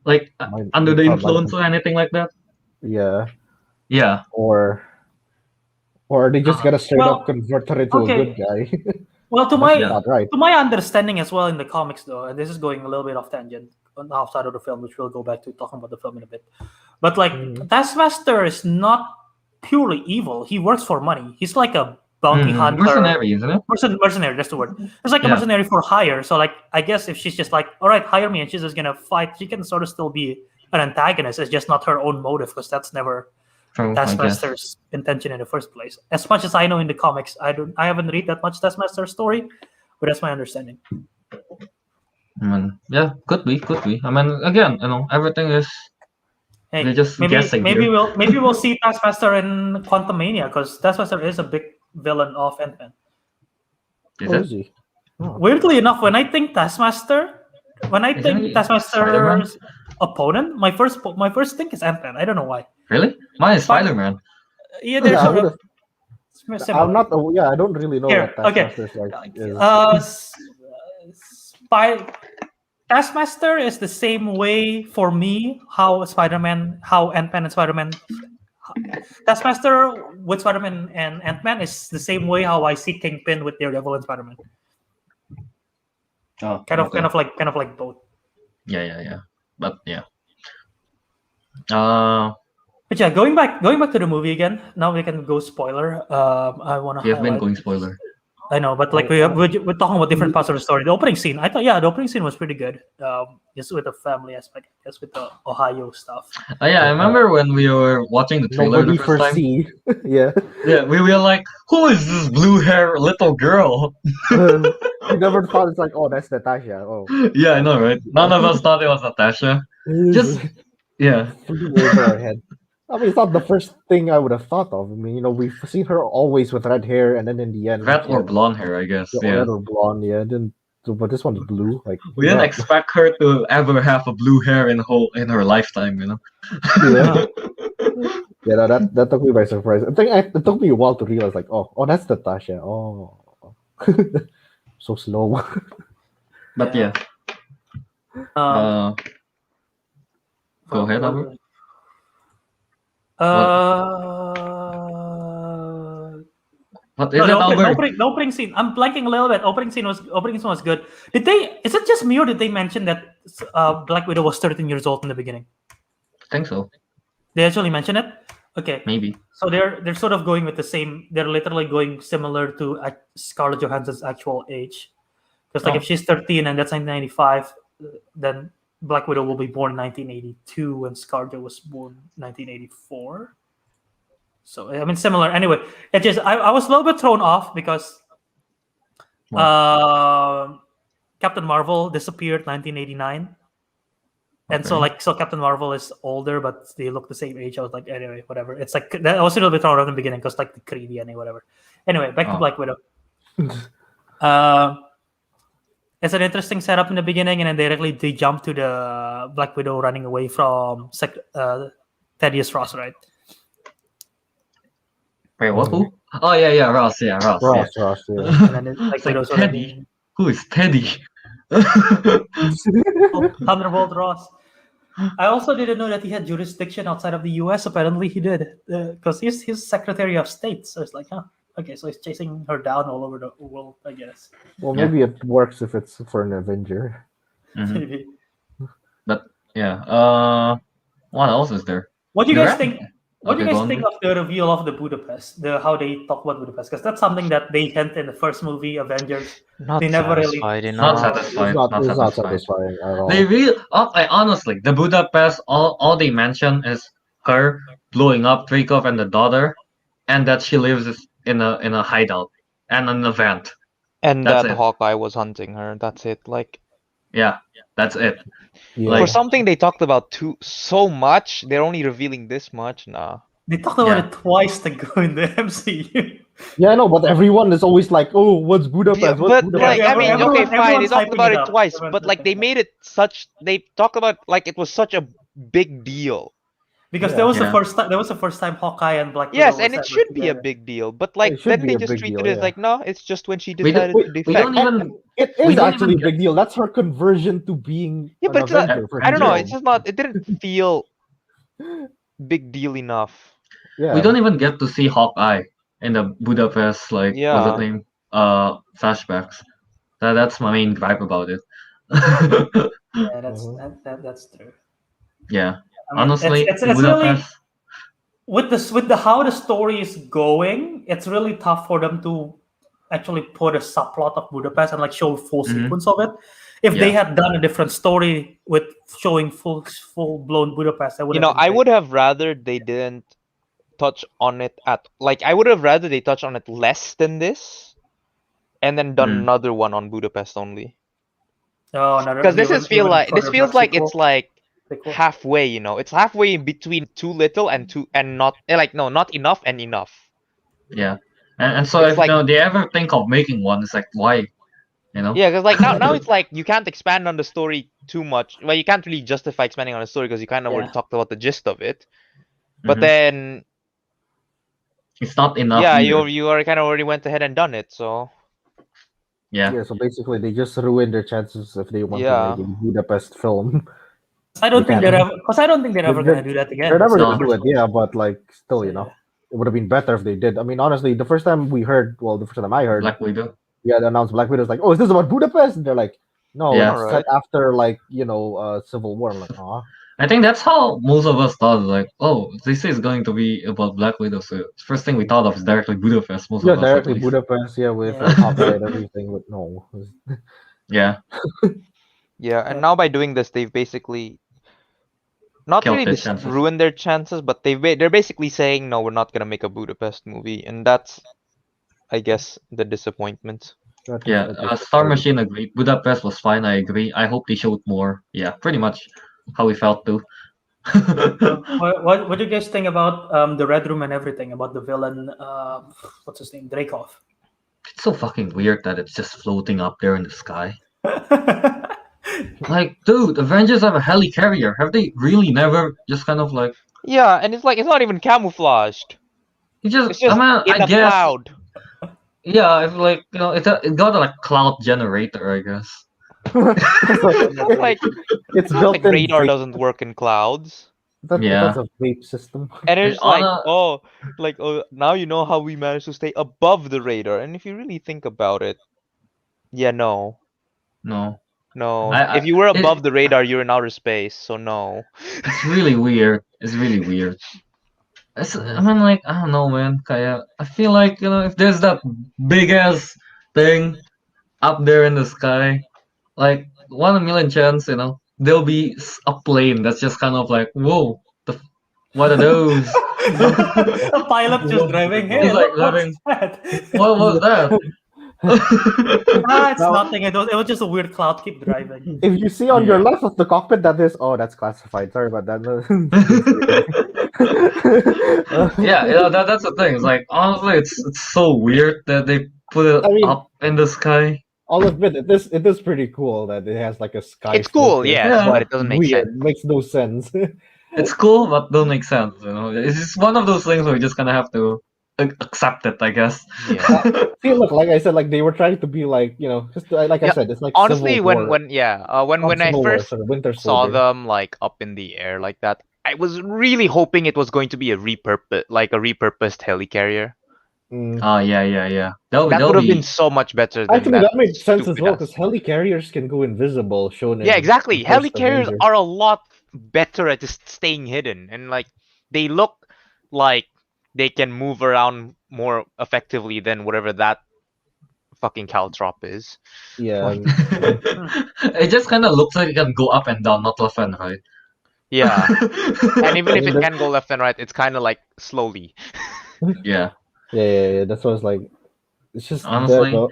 like under the Might- influence or anything like that. Yeah. Yeah. Or they just gotta straight well, up convert her into okay. a good guy. Well, to That's my not right. to my understanding as well in the comics, though, and this is going a little bit off tangent, outside of the film, which we'll go back to talking about the film in a bit. But like, Taskmaster is not purely evil. He works for money. He's like a bounty hunter. Mercenary, isn't it? Mercenary, that's the word. It's like a Yeah. mercenary for hire. So like, I guess if she's just like, all right, hire me, and she's just gonna fight, she can sort of still be an antagonist. It's just not her own motive, because that's never True, I guess. Taskmaster's intention in the first place. As much as I know in the comics, I haven't read that much Taskmaster story, but that's my understanding. I mean, yeah, could be. I mean, again, everything is. Hey, They're just guessing maybe here. we'll see Taskmaster in Quantumania, because Taskmaster is a big villain of Ant-Man. Is Oh, it? is he? Oh. Weirdly enough, when I think Taskmaster, Isn't he Taskmaster's Spider-Man? opponent, my first thing is Ant-Man. I don't know why. Really? Mine is Spider-Man. Yeah, they're Yeah, I sort of would've- similar. I'm not. Yeah, I don't really know Here, what okay. Taskmaster's like. Is. Taskmaster is the same way for me how Ant-Man and Spider-Man. Taskmaster with Spider-Man and Ant-Man is the same way how I see Kingpin with Daredevil and Spider-Man. Oh, Kind okay. of like both. Yeah. But yeah. But yeah, going back to the movie again. Now we can go spoiler. I want to. We have been going spoiler. I know, but like we're talking about different parts of the story. The opening scene, I thought, the opening scene was pretty good. Just with the family aspect, just with the Ohio stuff. Oh yeah, I remember when we were watching the trailer Nobody the first time. foresee. Yeah. Yeah, we were like, "Who is this blue hair little girl?" You never thought it's like, oh, that's Natasha. Oh. Yeah, I know, right? None of us thought it was Natasha. Just yeah. Flew over our head. I mean, it's not the first thing I would have thought of. I mean, we've seen her always with red hair, and then in the end, Red or blonde hair, I guess. yeah, Yeah. red or blonde. Yeah, but this one's blue. Like We didn't yeah. expect her to ever have a blue hair in her lifetime, Yeah, yeah, no, that took me by surprise. I think it took me a while to realize, like, oh, that's Natasha. Oh, so slow. But yeah. Go ahead, Albert. What is No, it, Albert? the opening scene. I'm blanking a little bit. Opening scene was good. Did they? Is it just me or did they mention that Black Widow was 13 years old in the beginning? I think so. They actually mention it. Okay, Maybe. so they're sort of going with the same. They're literally going similar to Scarlett Johansson's actual age, because like Oh. if she's 13 and that's 1995, then Black Widow will be born 1982 and Scarlett was born 1984. So I mean, similar. Anyway, it just I was a little bit thrown off because Captain Marvel disappeared 1989. And so Okay. Captain Marvel is older, but they look the same age. I was like, anyway, whatever. It's like that. I was a little bit thrown off in the beginning because like the Kree DNA, whatever. Anyway, back to Oh. Black Widow. It's an interesting setup in the beginning, and then directly they jump to the Black Widow running away from Thaddeus Ross, right? Wait, what? Who? Oh yeah, Ross. Yeah, Ross. Ross, Yeah. Ross, yeah. And then Black It's like Widow's Teddy. already Who is Teddy? Thunderbolt Ross. I also didn't know that he had jurisdiction outside of the U.S. Apparently, he did because he's Secretary of State. So it's like, huh, okay, so he's chasing her down all over the world, I guess. Well, Yeah. maybe it works if it's for an Avenger. Mhm. Maybe. Yeah. What else is there? What do you The guys rest- think? What do you Okay, guys go on, think bro. of the reveal of the Budapest? How they talk about Budapest? Because that's something that they hint in the first movie, Avengers. Not They never really- satisfied Not enough. satisfied. Not It's not satisfied. satisfying at all. They really, honestly, the Budapest, all they mention is her blowing up Dreykov and the daughter, and that she lives in a hideout and an event. And That's that it. Hawkeye was hunting her. That's it. Like Yeah, that's it. Yeah. for Like- something they talked about so much, they're only revealing this much. Nah. They talked about Yeah. it twice to go in the MCU. Yeah, I know, but everyone is always like, "Oh, what's Budapest? Yeah, What's but Budapest?" like I Everyone- mean, everyone- okay, fine. They everyone's talked hyping about it it up. twice, Everyone's but like hyping they it up. made it such. They talked about like it was such a big deal. Because Yeah. that was the Yeah. first time. That was the first time Hawkeye and Black Widow Yes, were and it set should be a together. big deal. But it like should then be they a just big treated deal, it as yeah. like no, it's just when she We don't- decided to we defect. don't even. It We is don't actually a even big deal. That's her conversion to being Yeah, an but it's not, Avenger. for I don't know. him. It's just not. It didn't feel big deal enough. Yeah. We don't even get to see Hawkeye in the Budapest, like what's Yeah. the name? Flashbacks. That's my main gripe about it. Yeah, that's Mhm. that's true. Yeah. I mean, Honestly, it's really Budapest. with the how the story is going. It's really tough for them to actually put a subplot of Budapest and like show full Mhm. sequence of it. If they Yeah. had done a different story with showing full blown Budapest, that would You have know, been I great. would have rather they didn't touch on it at like I would have rather they touch on it less than this, and then done Mm. another one on Budapest only. Oh, another Because this even- is feel even like this further feels back like sequel. it's like Sequel. halfway. You know, it's halfway in between too little and not like no, not enough and enough. Yeah. And so It's if like- they ever think of making one, it's like why? You know? Yeah, because like now it's like you can't expand on the story too much. Well, you can't really justify expanding on the story because you kind of already Yeah. talked about the gist of it. But Mhm. then It's not enough. yeah, either. you already kind of already went ahead and done it. So Yeah. Yeah, so basically they just ruin their chances if they want Yeah. to make a Budapest film. I don't think Yeah. they're ever because I don't think they're ever They're- gonna do that again. They're never No. gonna do it, yeah, but like still, you know, it would have been better if they did. I mean, honestly, the first time we heard, well, the first time I heard, Black Widow. yeah, they announced Black Widow, was like, "Oh, is this about Budapest?" And they're like, "No, Yeah. it's set Alright. after like Civil War." I'm like, "Aw." I think that's how most of us thought. Like, oh, this is going to be about Black Widow. So first thing we thought of is directly Budapest. Most Yeah, of us, at directly least. Budapest, yeah, with Yeah. Hawkeye and everything, but no. Yeah. yeah, and now by doing this, they've basically not Killed really their just chances. ruined their chances, but they're basically saying no, we're not gonna make a Budapest movie, and that's, I guess, the disappointment. Yeah. Star Machine agreed. Budapest was fine. I agree. I hope they showed more. Yeah, pretty much how we felt too. What do you guys think about the Red Room and everything about the villain? What's his name? Dreykov. It's so fucking weird that it's just floating up there in the sky. Like, dude, Avengers have a helicarrier. Have they really never just kind of like? Yeah, and it's like it's not even camouflaged. It's It's just in I a guess. cloud. Yeah, it's like it got a like cloud generator, I guess. Like it's like built in radar vape. doesn't work in clouds. Yeah. That's a vape system. And it's On like, a- oh, now you know how we managed to stay above the radar. And if you really think about it, yeah, no. No, If you were it- above the radar, you're in outer space, so no. it's really weird. It's really weird. I mean, like, I don't know, man. Kaya, I feel like if there's that big ass thing up there in the sky, like 1 in a million chance, there'll be a plane that's just kind of like, whoa, What are those? A pilot just driving. Hey, He's like look, what's driving- that? What was that? It's Now- nothing. It was just a weird cloud. Keep driving. If you see on your Yeah. left of the cockpit, that's classified. Sorry about that. Yeah, that's the thing. It's like honestly, it's so weird that they put it I mean- up in the sky. I'll admit it is pretty cool that it has like a sky. It's cool, filter. yes, Yeah. but it doesn't make Weird. sense. Makes no sense. It's cool, but don't make sense. It's just one of those things where you're just gonna have to accept it, I guess. Yeah. See, look, like I said, like they were trying to be like, just like I Yeah, said, it's like Honestly, Civil War. when I Civil War, first sorry, Winter saw Soldier. them like up in the air like that, I was really hoping it was going to be a repurposed helicarrier. Mm. Oh yeah. That would have been so much better than Actually, that made sense as stupid well ass- because helicarriers can go invisible. Shown in Yeah, exactly. the first Helicarriers Avengers. are a lot better at just staying hidden, and like they look like they can move around more effectively than whatever that fucking caltrop is. Yeah, It just kind of looks like it can go up and down, not left and right. Yeah, and even if And it can go left and right, it's kind of like slowly. Yeah. yeah. That's what it's like. It's just Honestly. though.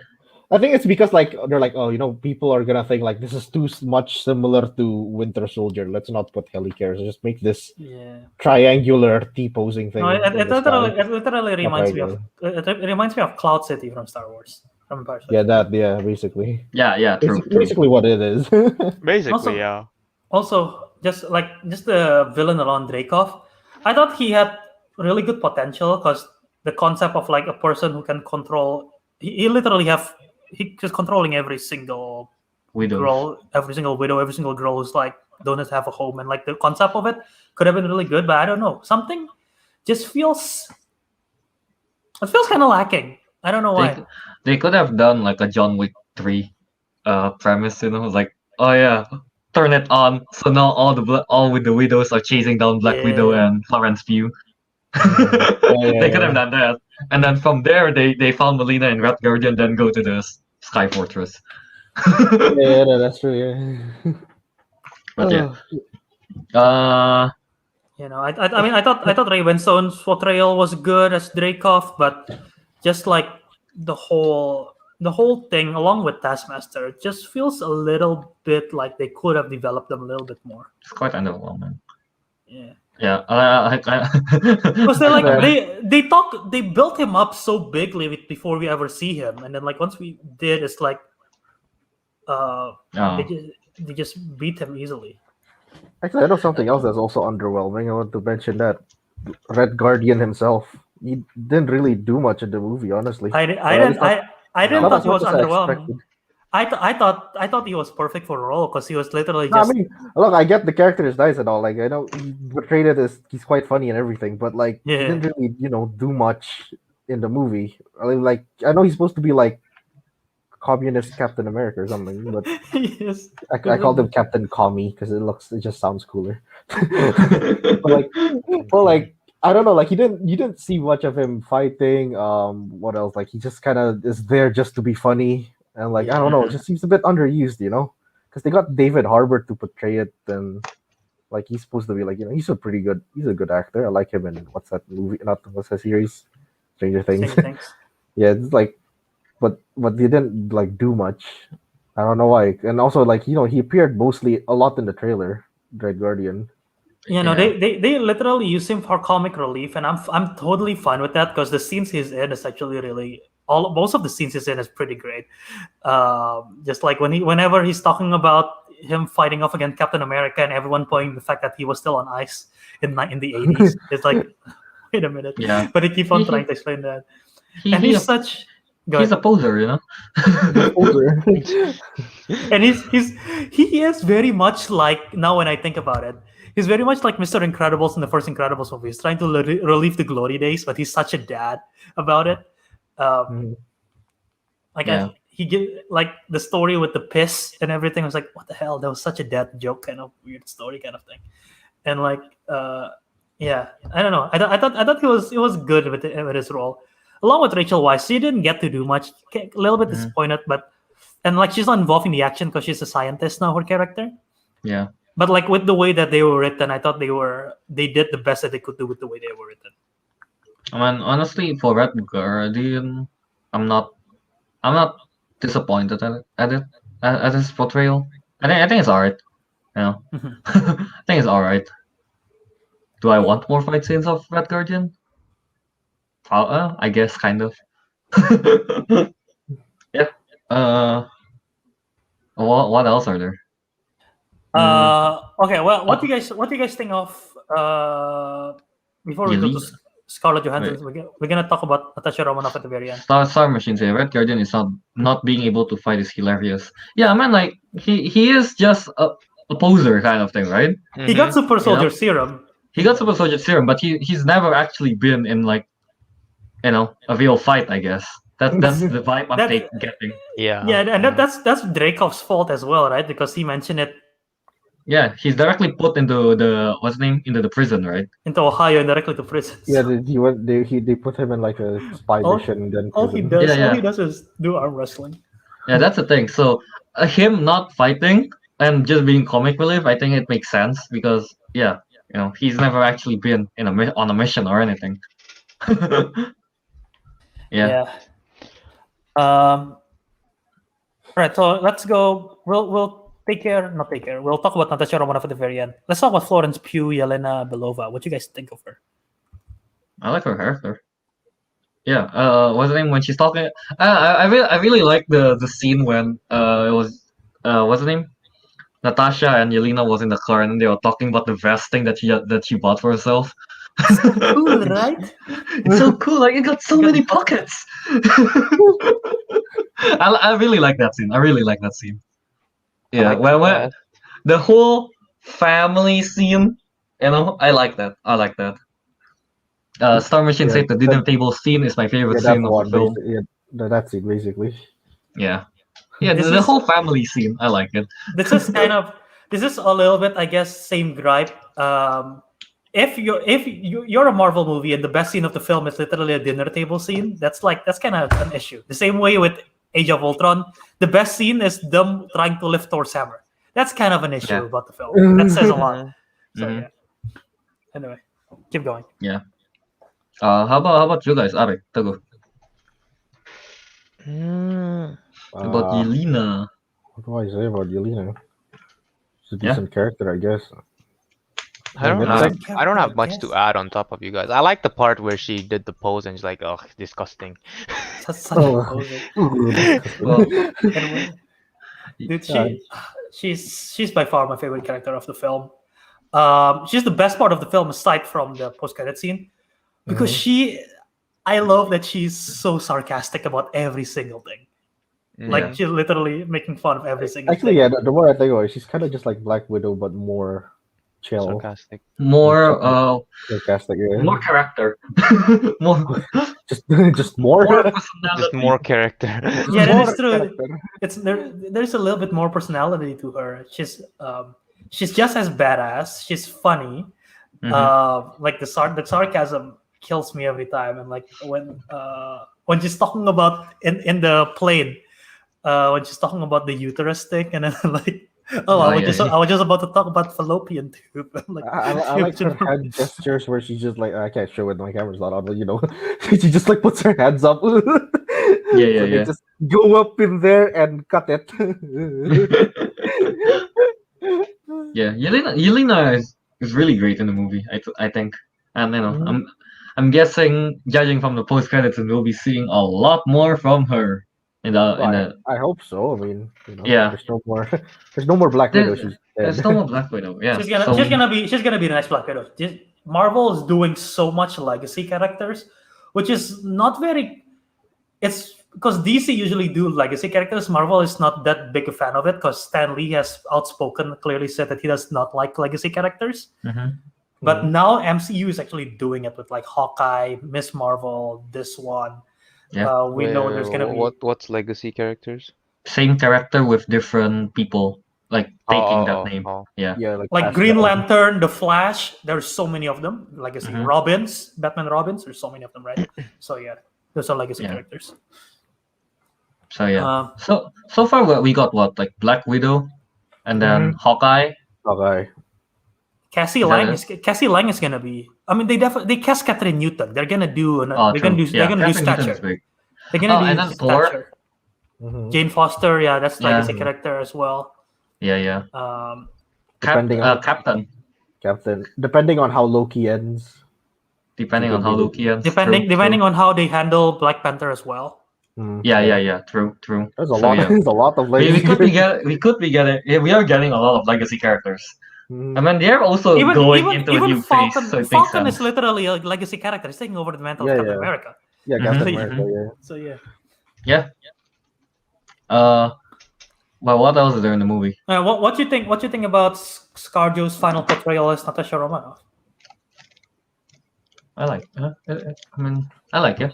I think it's because like they're like, oh, people are gonna think like this is too much similar to Winter Soldier. Let's not put helicarriers. Just make this Yeah. triangular T-posing thing. No, in the sky. it literally reminds me of triangular. it reminds me of Cloud City from Star Wars. From Empire Strikes Yeah, Back. basically. Yeah, true. Basically what it is. Basically, Also- yeah. Also, just the villain alone, Dreykov, I thought he had really good potential because the concept of like a person who can control, he literally he just controlling every single Widow. girl, every single widow, every single girl who's like don't have a home, and like the concept of it could have been really good, but I don't know, something just feels kind of lacking. I don't know why. They could have done like a John Wick 3 premise, like, oh yeah, turn it on, so now all with the widows are chasing down Black Widow Yeah. and Florence Pugh. yeah, They could have done that. And then from there they found Melina and Red Guardian, then go to the Sky Fortress. yeah, that's true. Yeah. But yeah. I mean, I thought Ray Winstone's portrayal was good as Dreykov, but just like the whole thing, along with Taskmaster, it just feels a little bit like they could have developed them a little bit more. It's quite underwhelming. Yeah, Yeah, because they're like Yeah. they built him up so bigly before we ever see him, and then like once we did, it's like they just beat him easily. Actually, I know something else that's also underwhelming. I want to mention that Red Guardian himself. He didn't really do much in the movie, honestly. I didn't not thought as he was much as I underwhelming. expected. I thought he was perfect for the role because he was literally No, I just mean, look, I get the character is nice and all. Like, I know he portrayed it as he's quite funny and everything, but like, he Yeah. didn't really, do much in the movie. I mean, like, I know he's supposed to be like communist Captain America or something, but yes. I called him Captain Commie because it just sounds cooler. but like, I don't know, like you didn't see much of him fighting. What else? Like he just kind of is there just to be funny, and like I don't know, it just seems a bit underused, because they got David Harbour to portray it, and like he's supposed to be like he's a good actor. I like him in what's that movie? What's that series? Stranger Things. Same things. Yeah, it's like, but they didn't like do much. I don't know why. And also like he appeared mostly a lot in the trailer, Red Guardian. They literally use him for comic relief, and I'm totally fine with that because the scenes he's in is actually really most of the scenes he's in is pretty great. Just like whenever he's talking about him fighting off against Captain America and everyone pointing the fact that he was still on ice in the 80s, it's like, wait a minute. Yeah. But they keep on He- trying to explain that, He- and he's he's such. Go He's ahead. a poser, And he is very much like, now when I think about it, he's very much like Mr. Incredibles in the first Incredibles movie. He's trying to relieve the glory days, but he's such a dad about it. Like Yeah. he give like the story with the piss and everything. I was like, what the hell? That was such a dad joke kind of weird story kind of thing. And like, yeah, I don't know. I thought he was good with his role. Along with Rachel Weisz, she didn't get to do much. A little bit disappointed, but like she's not involved in the action because she's a scientist now. Her character, Yeah. But like with the way that they were written, I thought they did the best that they could do with the way they were written. I mean, honestly, for Red Guardian, I'm not disappointed at his portrayal. I think it's alright. You know, Mhm. I think it's alright. Do I want more fight scenes of Red Guardian? I guess kind of. Yeah. What else are there? Okay. Well, what do you guys think of? Before we go to Yelena? Scarlett Johansson, we're gonna talk about Natasha Romanoff at the very end. Star Machine say Red Guardian is not being able to fight is hilarious. Yeah, I mean, like he is just a poser kind of thing, right? He got Super Soldier know? Serum. He got Super Soldier Serum, but he's never actually been in like, a real fight. I guess that's the vibe I'm getting. Yeah. Yeah, and that's Dreykov's fault as well, right? Because he mentioned it Yeah, he's directly put into into the prison, right? into Ohio and directly to prison. Yeah, So they put him in like a spy All- mission. Then all he prison. does, Yeah, all yeah. he does is do arm wrestling. Yeah, that's the thing. So him not fighting and just being comic relief, I think it makes sense because he's never actually been on a mission or anything. Yeah. Right, so let's go. We'll not take care. We'll talk about Natasha Romanoff at the very end. Let's talk about Florence Pugh, Yelena Belova. What do you guys think of her? I like her character. Yeah. What's the name when she's talking? I really like the scene when it was what's the name? Natasha and Yelena was in the car and they were talking about the vest thing that she bought for herself. Cool, right? It's so cool. Like it got so many pockets. I really like that scene. I really like that scene. Yeah, when the whole family scene, I like that. I like that. Star Machine said the dinner table scene is my favorite scene of the film. That's it basically. Yeah, the whole family scene. I like it. This is a little bit, I guess, same gripe. If you're a Marvel movie and the best scene of the film is literally a dinner table scene, that's kind of an issue. The same way with Age of Ultron, the best scene is them trying to lift Thor's hammer. That's kind of an issue about the film. That says a lot. So yeah. Anyway, keep going. Yeah. How about you guys, Ariq, Teguh? About Yelena. What do I say about Yelena? She's a decent character, I guess. I don't have much to add on top of you guys. I like the part where she did the pose and she's like, "Oh, disgusting." That's such a poser. Well, Dude, she's by far my favorite character of the film. She's the best part of the film aside from the post-credit scene because I love that she's so sarcastic about every single thing. Like she's literally making fun of every single thing. Yeah, the more I think about it, she's kind of just like Black Widow, but more chill. Sarcastic. More sarcastic, yeah. More character. more just more personality. Just more character. Yeah, that is true. It's there's a little bit more personality to her. She's just as badass. She's funny. Like the sarcasm kills me every time. And like when she's talking about in the plane, when she's talking about the uterus thing, and then like, I was just about to talk about fallopian tube. Like, I like her hand gestures where she's just like, I can't show it, my camera's not on, but she just like puts her hands up. They just go up in there and cut it. Yeah, Yelena is really great in the movie. I think, and I'm guessing, judging from the post credits, we'll be seeing a lot more from her. I hope so. I mean, yeah. There's no more Black Widow. There's no more Black Widow. Yeah, she's gonna be the next Black Widow. Marvel is doing so much legacy characters, which is not very. It's because DC usually do legacy characters. Marvel is not that big a fan of it because Stan Lee has clearly said that he does not like legacy characters. But now MCU is actually doing it with like Hawkeye, Miss Marvel, this one. Yeah. We know there's gonna be what's legacy characters? Same character with different people, like taking that name. Yeah, like Green Lantern, The Flash. There's so many of them. Legacy Robins, Batman Robins. There's so many of them, right? So yeah, those are legacy characters. So yeah. So far we got what, like Black Widow, and then Hawkeye, Okay. Cassie Is that Lang is gonna be. I mean, they cast Catherine Newton. They're gonna do. Oh, They're true. gonna do. Yeah, They're gonna do Catherine Newton is Stature. big. They're gonna Oh, do and then Thor. Stature. Mhm. Jane Foster, yeah, that's Yeah. legacy character as well. Yeah. Depending on- Captain. Captain, depending on how Loki ends. Depending She on could how be- Loki ends. Depending on how they handle Black Panther as well. Yeah. True. There's a So, lot. yeah. There's a lot of We legacy. could be getting. Yeah, we are getting a lot of legacy characters. Mhm. I mean, they're also going into a new Falcon, phase, so it makes Falcon sense. is literally a legacy character. He's taking over the mantle Yeah, of Captain yeah. America. Yeah, Mhm, Captain mhm. America. Yeah. So yeah. But what else is there in the movie? What you think? What you think about ScarJo's final portrayal as Natasha Romanoff? I like. I mean, I like it.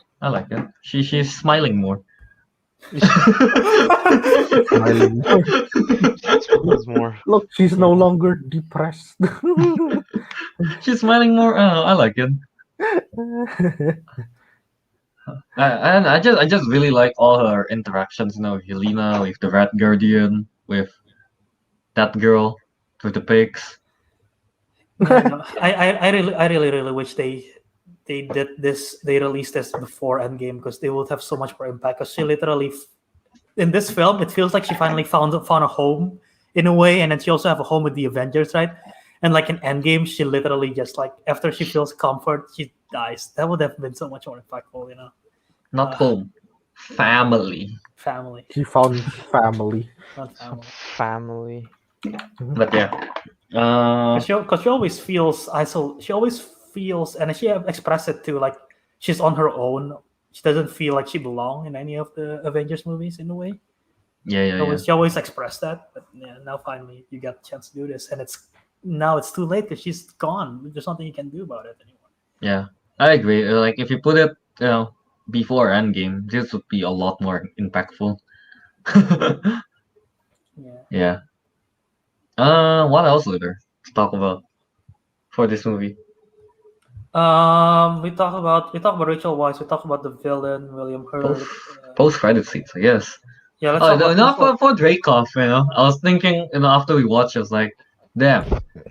She's smiling more. Smiling. Smiles more. Look, she's no longer depressed. She's smiling more. I like it. And I just really like all her interactions. You know, Helena with the Red Guardian, with that girl, with the pigs. No, I really wish they did this. They released this before Endgame because they would have so much more impact. Because she literally, in this film, it feels like she finally found a home in a way, and then she also have a home with the Avengers, right? And like in Endgame, she literally just like after she feels comfort, she dies. That would have been so much more impactful, you know. Not home, family. Family, She found family. not family. Family. But yeah. Because she always feels She always feels, and she have expressed it too. Like she's on her own. She doesn't feel like she belongs in any of the Avengers movies in a way. Yeah. She always expressed that. But yeah, now finally you got a chance to do this, and it's too late because she's gone. There's nothing you can do about it anymore. Yeah, I agree. Like if you put it, before Endgame, this would be a lot more impactful. Yeah. What else is there to talk about for this movie? We talk about Rachel Weisz. We talk about the villain William Hurt. Post credit scenes, I guess. Yeah, let's Oh talk no, about not for Dreykov. I was thinking, after we watched, I was like, damn,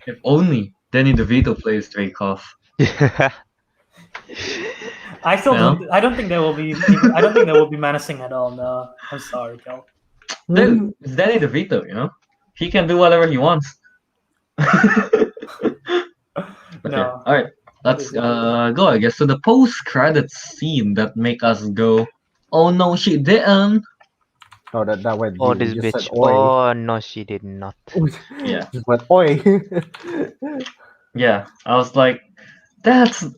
if only Danny DeVito plays Dreykov. I still don't. I don't think they will be. I don't think they will be menacing at all. No, I'm sorry, Kel. Dude, it's Danny DeVito. He can do whatever he wants. No. All right, let's go. I guess to the post-credit scene that make us go, "Oh no, she didn't." Oh, that went. Oh, you this just bitch. said, oi. Oh no, she did not. Yeah. Just went oi. Yeah, I was like, that's when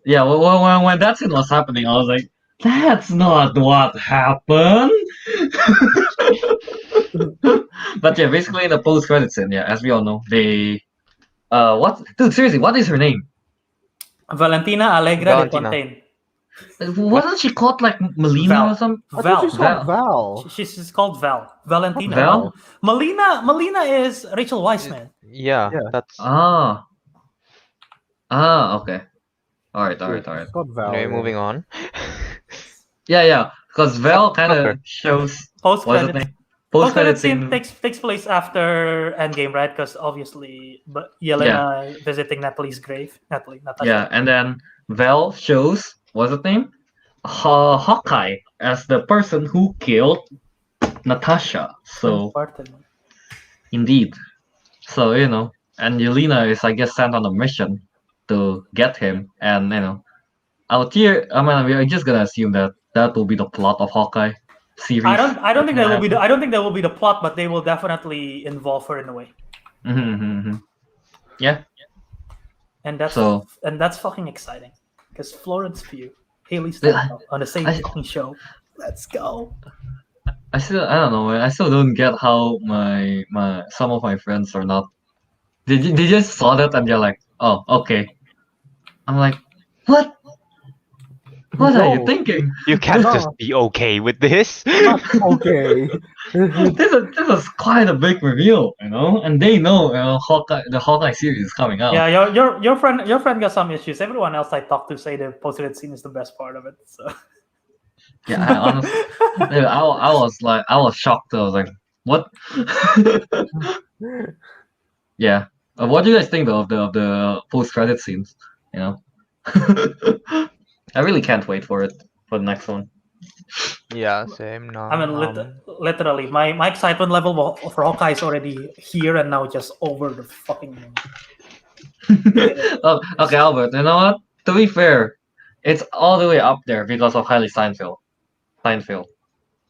that scene was happening, I was like, that's not what happened. But yeah, basically in the post credit scene, yeah, as we all know, they seriously, what is her name? Valentina Allegra Valentina. de Fontaine. Wasn't she called like Melina Val. or something? I thought she's called Val. She's called Val. Valentina. Val? Melina is Rachel Weisz, man. Yeah, Yeah. that's. Okay. All right. She's called Val. Anyway, yeah. moving on. Yeah, because Val kind of Okay. shows Post what's the credit. name? Post credit Post-credit scene takes place after Endgame, right? Because obviously, but Yelena visiting Natalie's grave. Natasha. Yeah, and then Val shows what's the name? Hawkeye as the person who killed Natasha. So indeed, so and Yelena is, I guess, sent on a mission to get him, and we're just gonna assume that will be the plot of Hawkeye series. I don't think that will be I don't think that will be the plot, but they will definitely involve her in a way. Yeah. And that's fucking exciting because Florence Pugh, Haley Steinfeld on the same fucking show. Let's go. I don't know, man. I still don't get how my some of my friends are not. They just saw that and they're like, oh, okay. I'm like, what? What are you thinking? You can't No. just be okay with this. Not okay. This is quite a big reveal, and they know, the Hawkeye series is coming out. Yeah, your friend got some issues. Everyone else I talked to say the post-credit scene is the best part of it. So. Yeah, I honestly, dude, I was shocked. I was like, what? Yeah. What do you guys think though of the post credit scenes? You know, I really can't wait for it for the next one. Yeah, same. No. I mean, literally, my excitement level for Hawkeye is already here and now just over the fucking moon. Oh, okay, Albert. You know what? To be fair, it's all the way up there because of Hailey Steinfeld.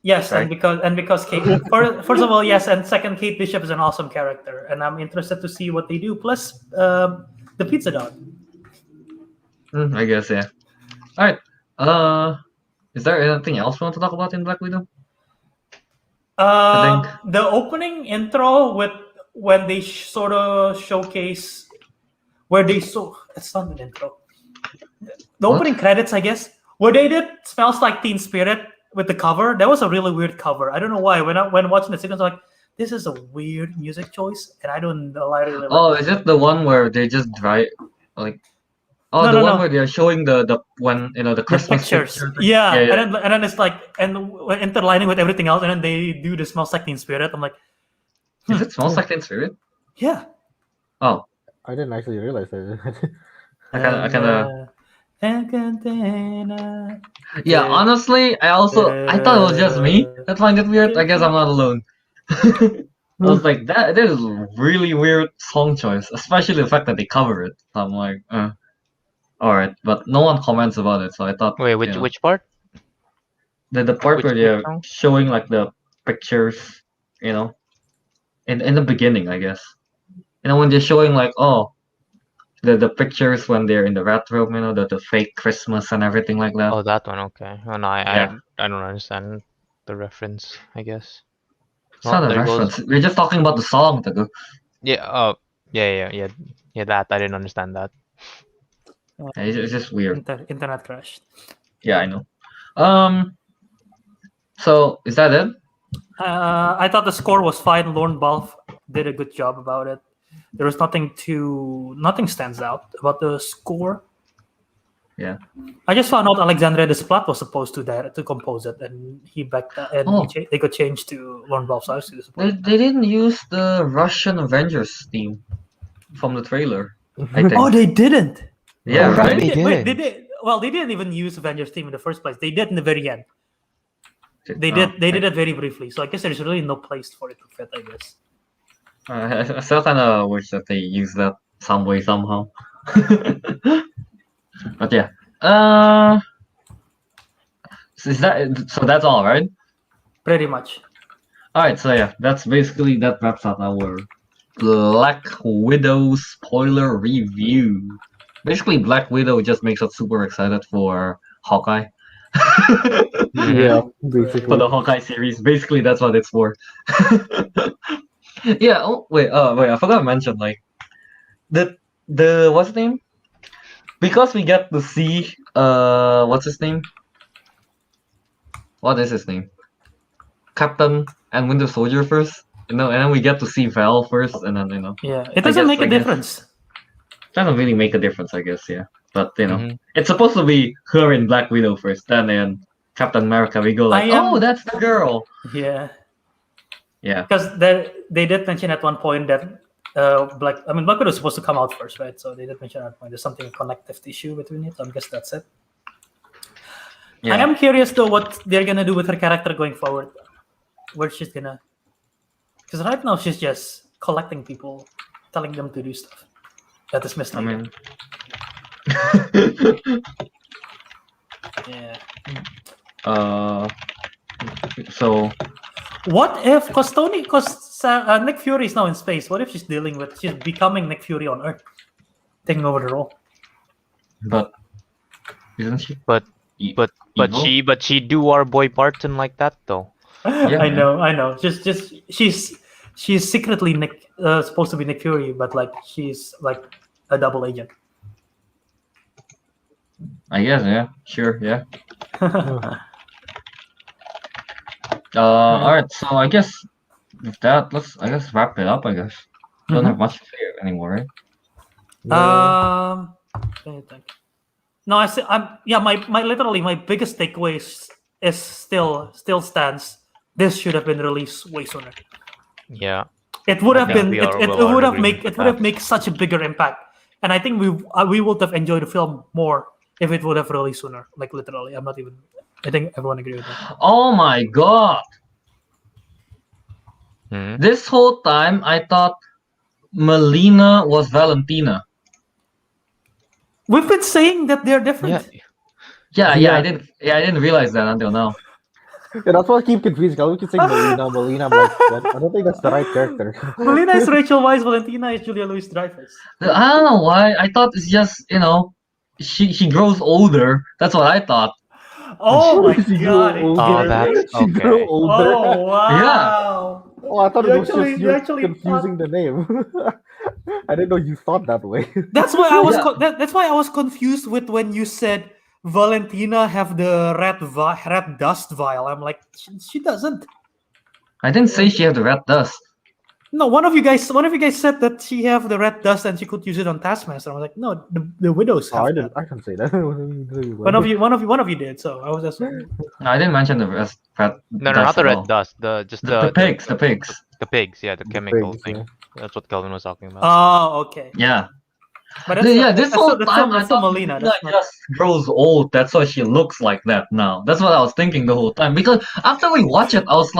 Yes, Right. and because Kate, first of all, yes, and second, Kate Bishop is an awesome character, and I'm interested to see what they do. Plus, the pizza dog. I guess yeah. All right. Is there anything else we want to talk about in Black Widow? The opening intro with when they sort of showcase where they it's not an intro. The What? opening credits, I guess, where they did "Smells Like Teen Spirit" with the cover. That was a really weird cover. I don't know why. When watching the sequence, I'm like, this is a weird music choice, and I don't know. I really like. Oh, is it the one where they just like? Oh, No, the no, one no. where they're showing the when the The Christmas pictures, picture thing? yeah, Yeah. and then it's like interlining with everything else, and then they do the "Smells Like Teen Spirit." I'm like, Is it Smells Like Teen Spirit? yeah. Oh, I didn't actually realize that. I kind of. Encanto. Yeah, honestly, I thought it was just me that find it weird. I guess I'm not alone. I was like, that is a really weird song choice, especially the fact that they cover it. So I'm like, all right, but no one comments about it, so I thought, Wait, you know, which part? the part where which they're song? showing like the pictures, you know, in the beginning, I guess, when they're showing like, oh, the pictures when they're in the rat room, the fake Christmas and everything like that. Oh, that one. Okay. Oh, no, Yeah. I don't understand the reference. I guess. It's not a there goes- reference. We're just talking about the song, Teguh. Yeah. Yeah. That I didn't understand that. Yeah, it's just weird. Internet crashed. Yeah, I know. So is that it? I thought the score was fine. Lorne Balfe did a good job about it. There was nothing stands out about the score. Yeah. I just found out Alexandre Desplat was supposed to compose it, and he backed and they got changed to Lorne Balfe. So I was They didn't use the Russian Avengers theme from the trailer. I think. Oh, they didn't. Yeah, Oh, right. They Wait, didn't. they didn't even use Avengers theme in the first place. They did in the very end. They Oh, did. They did it very briefly. So I guess there's really no place for it to fit. I guess. I still kind of wish that they use that some way somehow. But yeah. So that's all, right? Pretty much. All right. So yeah, that wraps up our Black Widow spoiler review. Basically, Black Widow just makes us super excited for Hawkeye. Yeah, For basically. the Hawkeye series. Basically, that's what it's for. Yeah. Oh wait. I forgot to mention like the what's his name? Because we get to see what's his name? What is his name? Captain and Winter Soldier first. And then we get to see Val first, and then Yeah, it doesn't make a I guess- difference. doesn't really make a difference, I guess. Yeah, but Mhm. it's supposed to be her and Black Widow first, then Captain America. We go like, I am- oh, that's the girl. Yeah, Yeah. because they did mention at one point that Black Widow is supposed to come out first, right? So they did mention at one point there's something connective tissue between it. I guess that's it. Yeah. I am curious though what they're gonna do with her character going forward. Where she's gonna, because right now she's just collecting people, telling them to do stuff. That is I misleading. mean. Yeah. So What if, because Nick Fury is now in space. What if she's becoming Nick Fury on Earth, taking over the role? but isn't she? But evil? she do our boy Barton like that though. Yeah, I know. Just she's secretly supposed to be Nick Fury, but like she's like a double agent. I guess, yeah, sure, yeah. All right, so I guess with that, let's wrap it up. I guess don't have much to say anymore, right? Let me think. No, my biggest takeaway is still stands. This should have been released way sooner. Yeah. It would have think been we it, are it, well it on would have agreement make it with would have that. made such a bigger impact, and I think we would have enjoyed the film more if it would have released sooner. Like literally, I'm not even. I think everyone agree with that. Oh my god! Hmm? This whole time I thought Melina was Valentina. We've been saying that they're different. Yeah, Yeah. I didn't realize that until now. Yeah, that's what I keep confusing. I keep saying Melina. I'm like, I don't think that's the right character. Melina is Rachel Weisz, Valentina is Julia Louis Dreyfus. I don't know why. I thought it's just she grows older. That's what I thought. Oh my She grew god! it older. Oh, did. that's She grew okay. older. Oh wow! Oh, I thought You it was actually- just you you actually confusing the name. I didn't know you thought that way. That's why I was Yeah. that's why I was confused with when you said Valentina have the red dust vial. I'm like, she doesn't. I didn't say she had the red dust. No, one of you guys said that she have the red dust and she could use it on Taskmaster. I was like, no, the widows Oh, have I that. didn't. I can say that. One of you did. So I was just No, I didn't mention the red No, dust not the at red all. dust. The pigs. The pigs. Yeah, the chemical pigs, thing. yeah. That's what Kelvin was talking about. oh okay. Yeah. But that's Yeah, not- this that's whole still- that's time still- I that's still thought Melina. Melina That's not, just grows old. That's why she looks like that now. That's what I was thinking the whole time. Because after we watch it, I was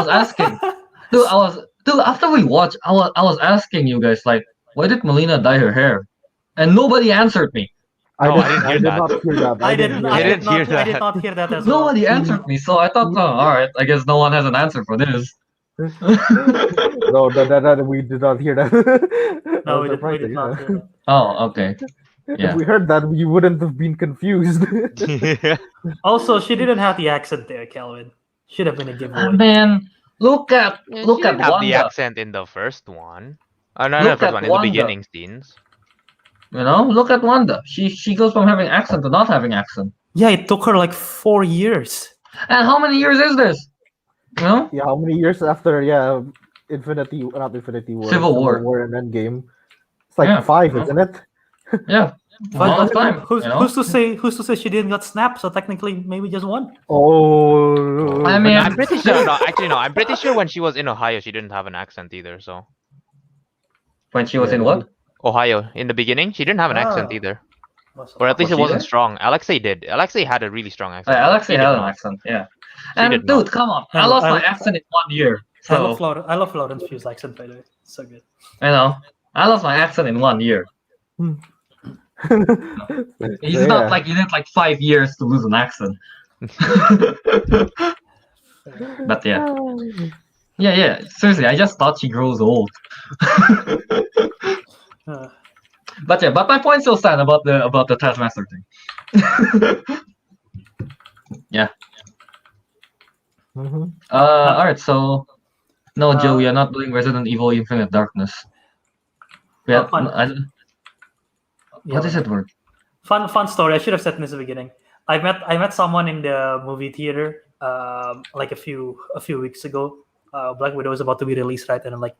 asking, after we watched, I was asking you guys like, why did Melina dye her hair? And nobody answered me. No, I didn't I hear did that. not hear that. I didn't. hear I You that. did didn't not. hear I did that. not hear that as well. Nobody answered me, so I thought, oh, all right, I guess no one has an answer for this. No, we did not hear that. That No, was we did surprising, not yeah. hear that. Oh, okay. If Yeah. we heard that, we wouldn't have been confused. Also, she didn't have the accent there, Kelvin. Should have been a Ah, giveaway. man, look at She look at didn't have the Wanda. accent in the first one. No, Look the first at one in the Wanda. beginning scenes. You know, look at Wanda. She goes from having accent to not having accent. Yeah, it took her like 4 years. And how many years is this? You know, Yeah, how many years after? Yeah, not Infinity War, Civil War. and Endgame. It's like Yeah, 5, no. isn't it? yeah, a long time. Who's, You know, who's to say she didn't get snapped? So technically, maybe just one. Oh, I But mean- I'm pretty sure. No, actually, no. I'm pretty sure when she was in Ohio, she didn't have an accent either. So when she was Yeah, in what? Ohio in the beginning, she didn't have an accent Ah. either, or at least Was it she wasn't there? strong. Alexei did. Alexei had a really strong accent. Alexei She did had an not. accent. Yeah. She And did dude, not. come on, I I lost love- my accent in 1 year. I So love Florence Pugh's accent, by the way. So good. you know, I lost my accent in 1 year. It's not like you need like 5 years to lose an accent. But yeah. Seriously, I just thought she grows old. Uh, But my point still stands about the Taskmaster thing. Yeah. Mhm. All right. So no, Joe, Uh, we are not doing Resident Evil Infinite Darkness. We are, fun. what is it word? Fun story. I should have said in the beginning. I met someone in the movie theater like a few weeks ago. Black Widow was about to be released, right? And I'm like,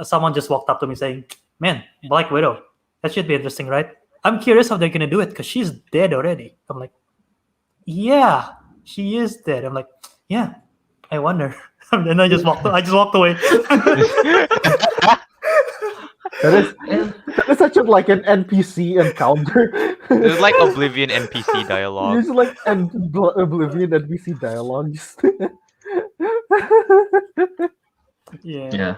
someone just walked up to me saying, "Man, Black Widow, that should be interesting, right? I'm curious how they're gonna do it because she's dead already." I'm like, "Yeah, she is dead." I'm like, "Yeah, I wonder." And then I just walked away. That is such a, like an NPC encounter. It was like Oblivion NPC dialogue. It's like Oblivion NPC dialogue. Yeah. Yeah.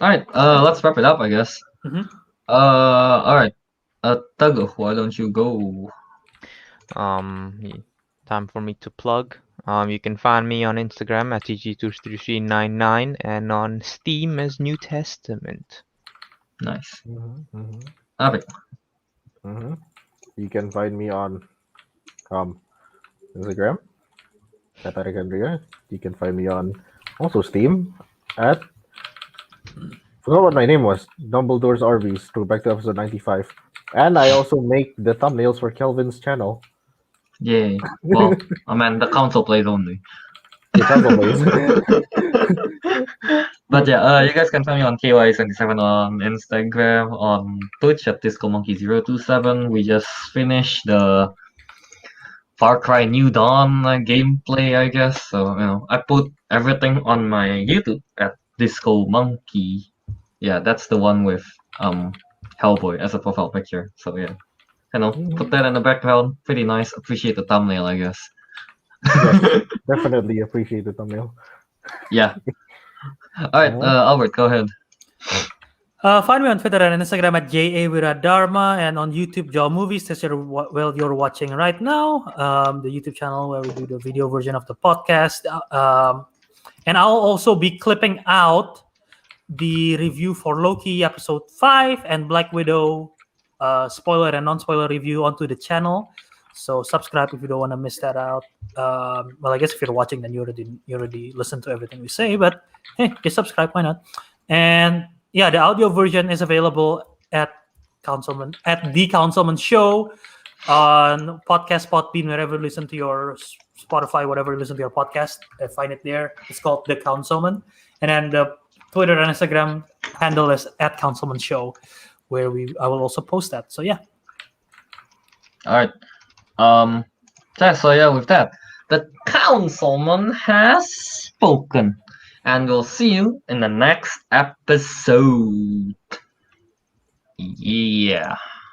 All right. Let's wrap it up, I guess. Mhm. All right. Teguh, why don't you go? Time for me to plug. You can find me on Instagram at tg23399 and on Steam as New Testament. Nice. Mhm. Ariq. You can find me on Instagram at Ariq Andria. You can find me on also Steam at forgot what my name was. Dumbledore's Arby's. To back to episode 95. And I also make the thumbnails for Kelvin's channel. Yay. Well, I mean, the console plays only. The puzzle maze. But yeah, you guys can find me on KY77 on Instagram, on Twitch at DiscoMonkey027. We just finished the Far Cry New Dawn gameplay, I guess. So, I put everything on my YouTube at Disco Monkey. Yeah, that's the one with Hellboy as a profile picture. So yeah, put that in the background. Pretty nice. Appreciate the thumbnail, I guess. Yes, definitely appreciate the thumbnail. Yeah. All right, Albert, go ahead. Find me on Twitter and Instagram at Wiradharma, and on YouTube, Jaw Movies. That's you're watching right now. The YouTube channel where we do the video version of the podcast. And I'll also be clipping out the review for Loki episode 5 and Black Widow spoiler and non-spoiler review onto the channel. So subscribe if you don't want to miss that out. Well, I guess if you're watching, then you already listen to everything we say. But hey, just subscribe. Why not? And yeah, the audio version is available at the Councilmen Show on podcast, Podbean, wherever you listen to your Spotify, whatever you listen to your podcast. Find it there. It's called The Councilmen, and then the Twitter and Instagram handle is at Councilmen Show, where I will also post that. So yeah. All right. So yeah, with that, the councilman has spoken, and we'll see you in the next episode. Yeah.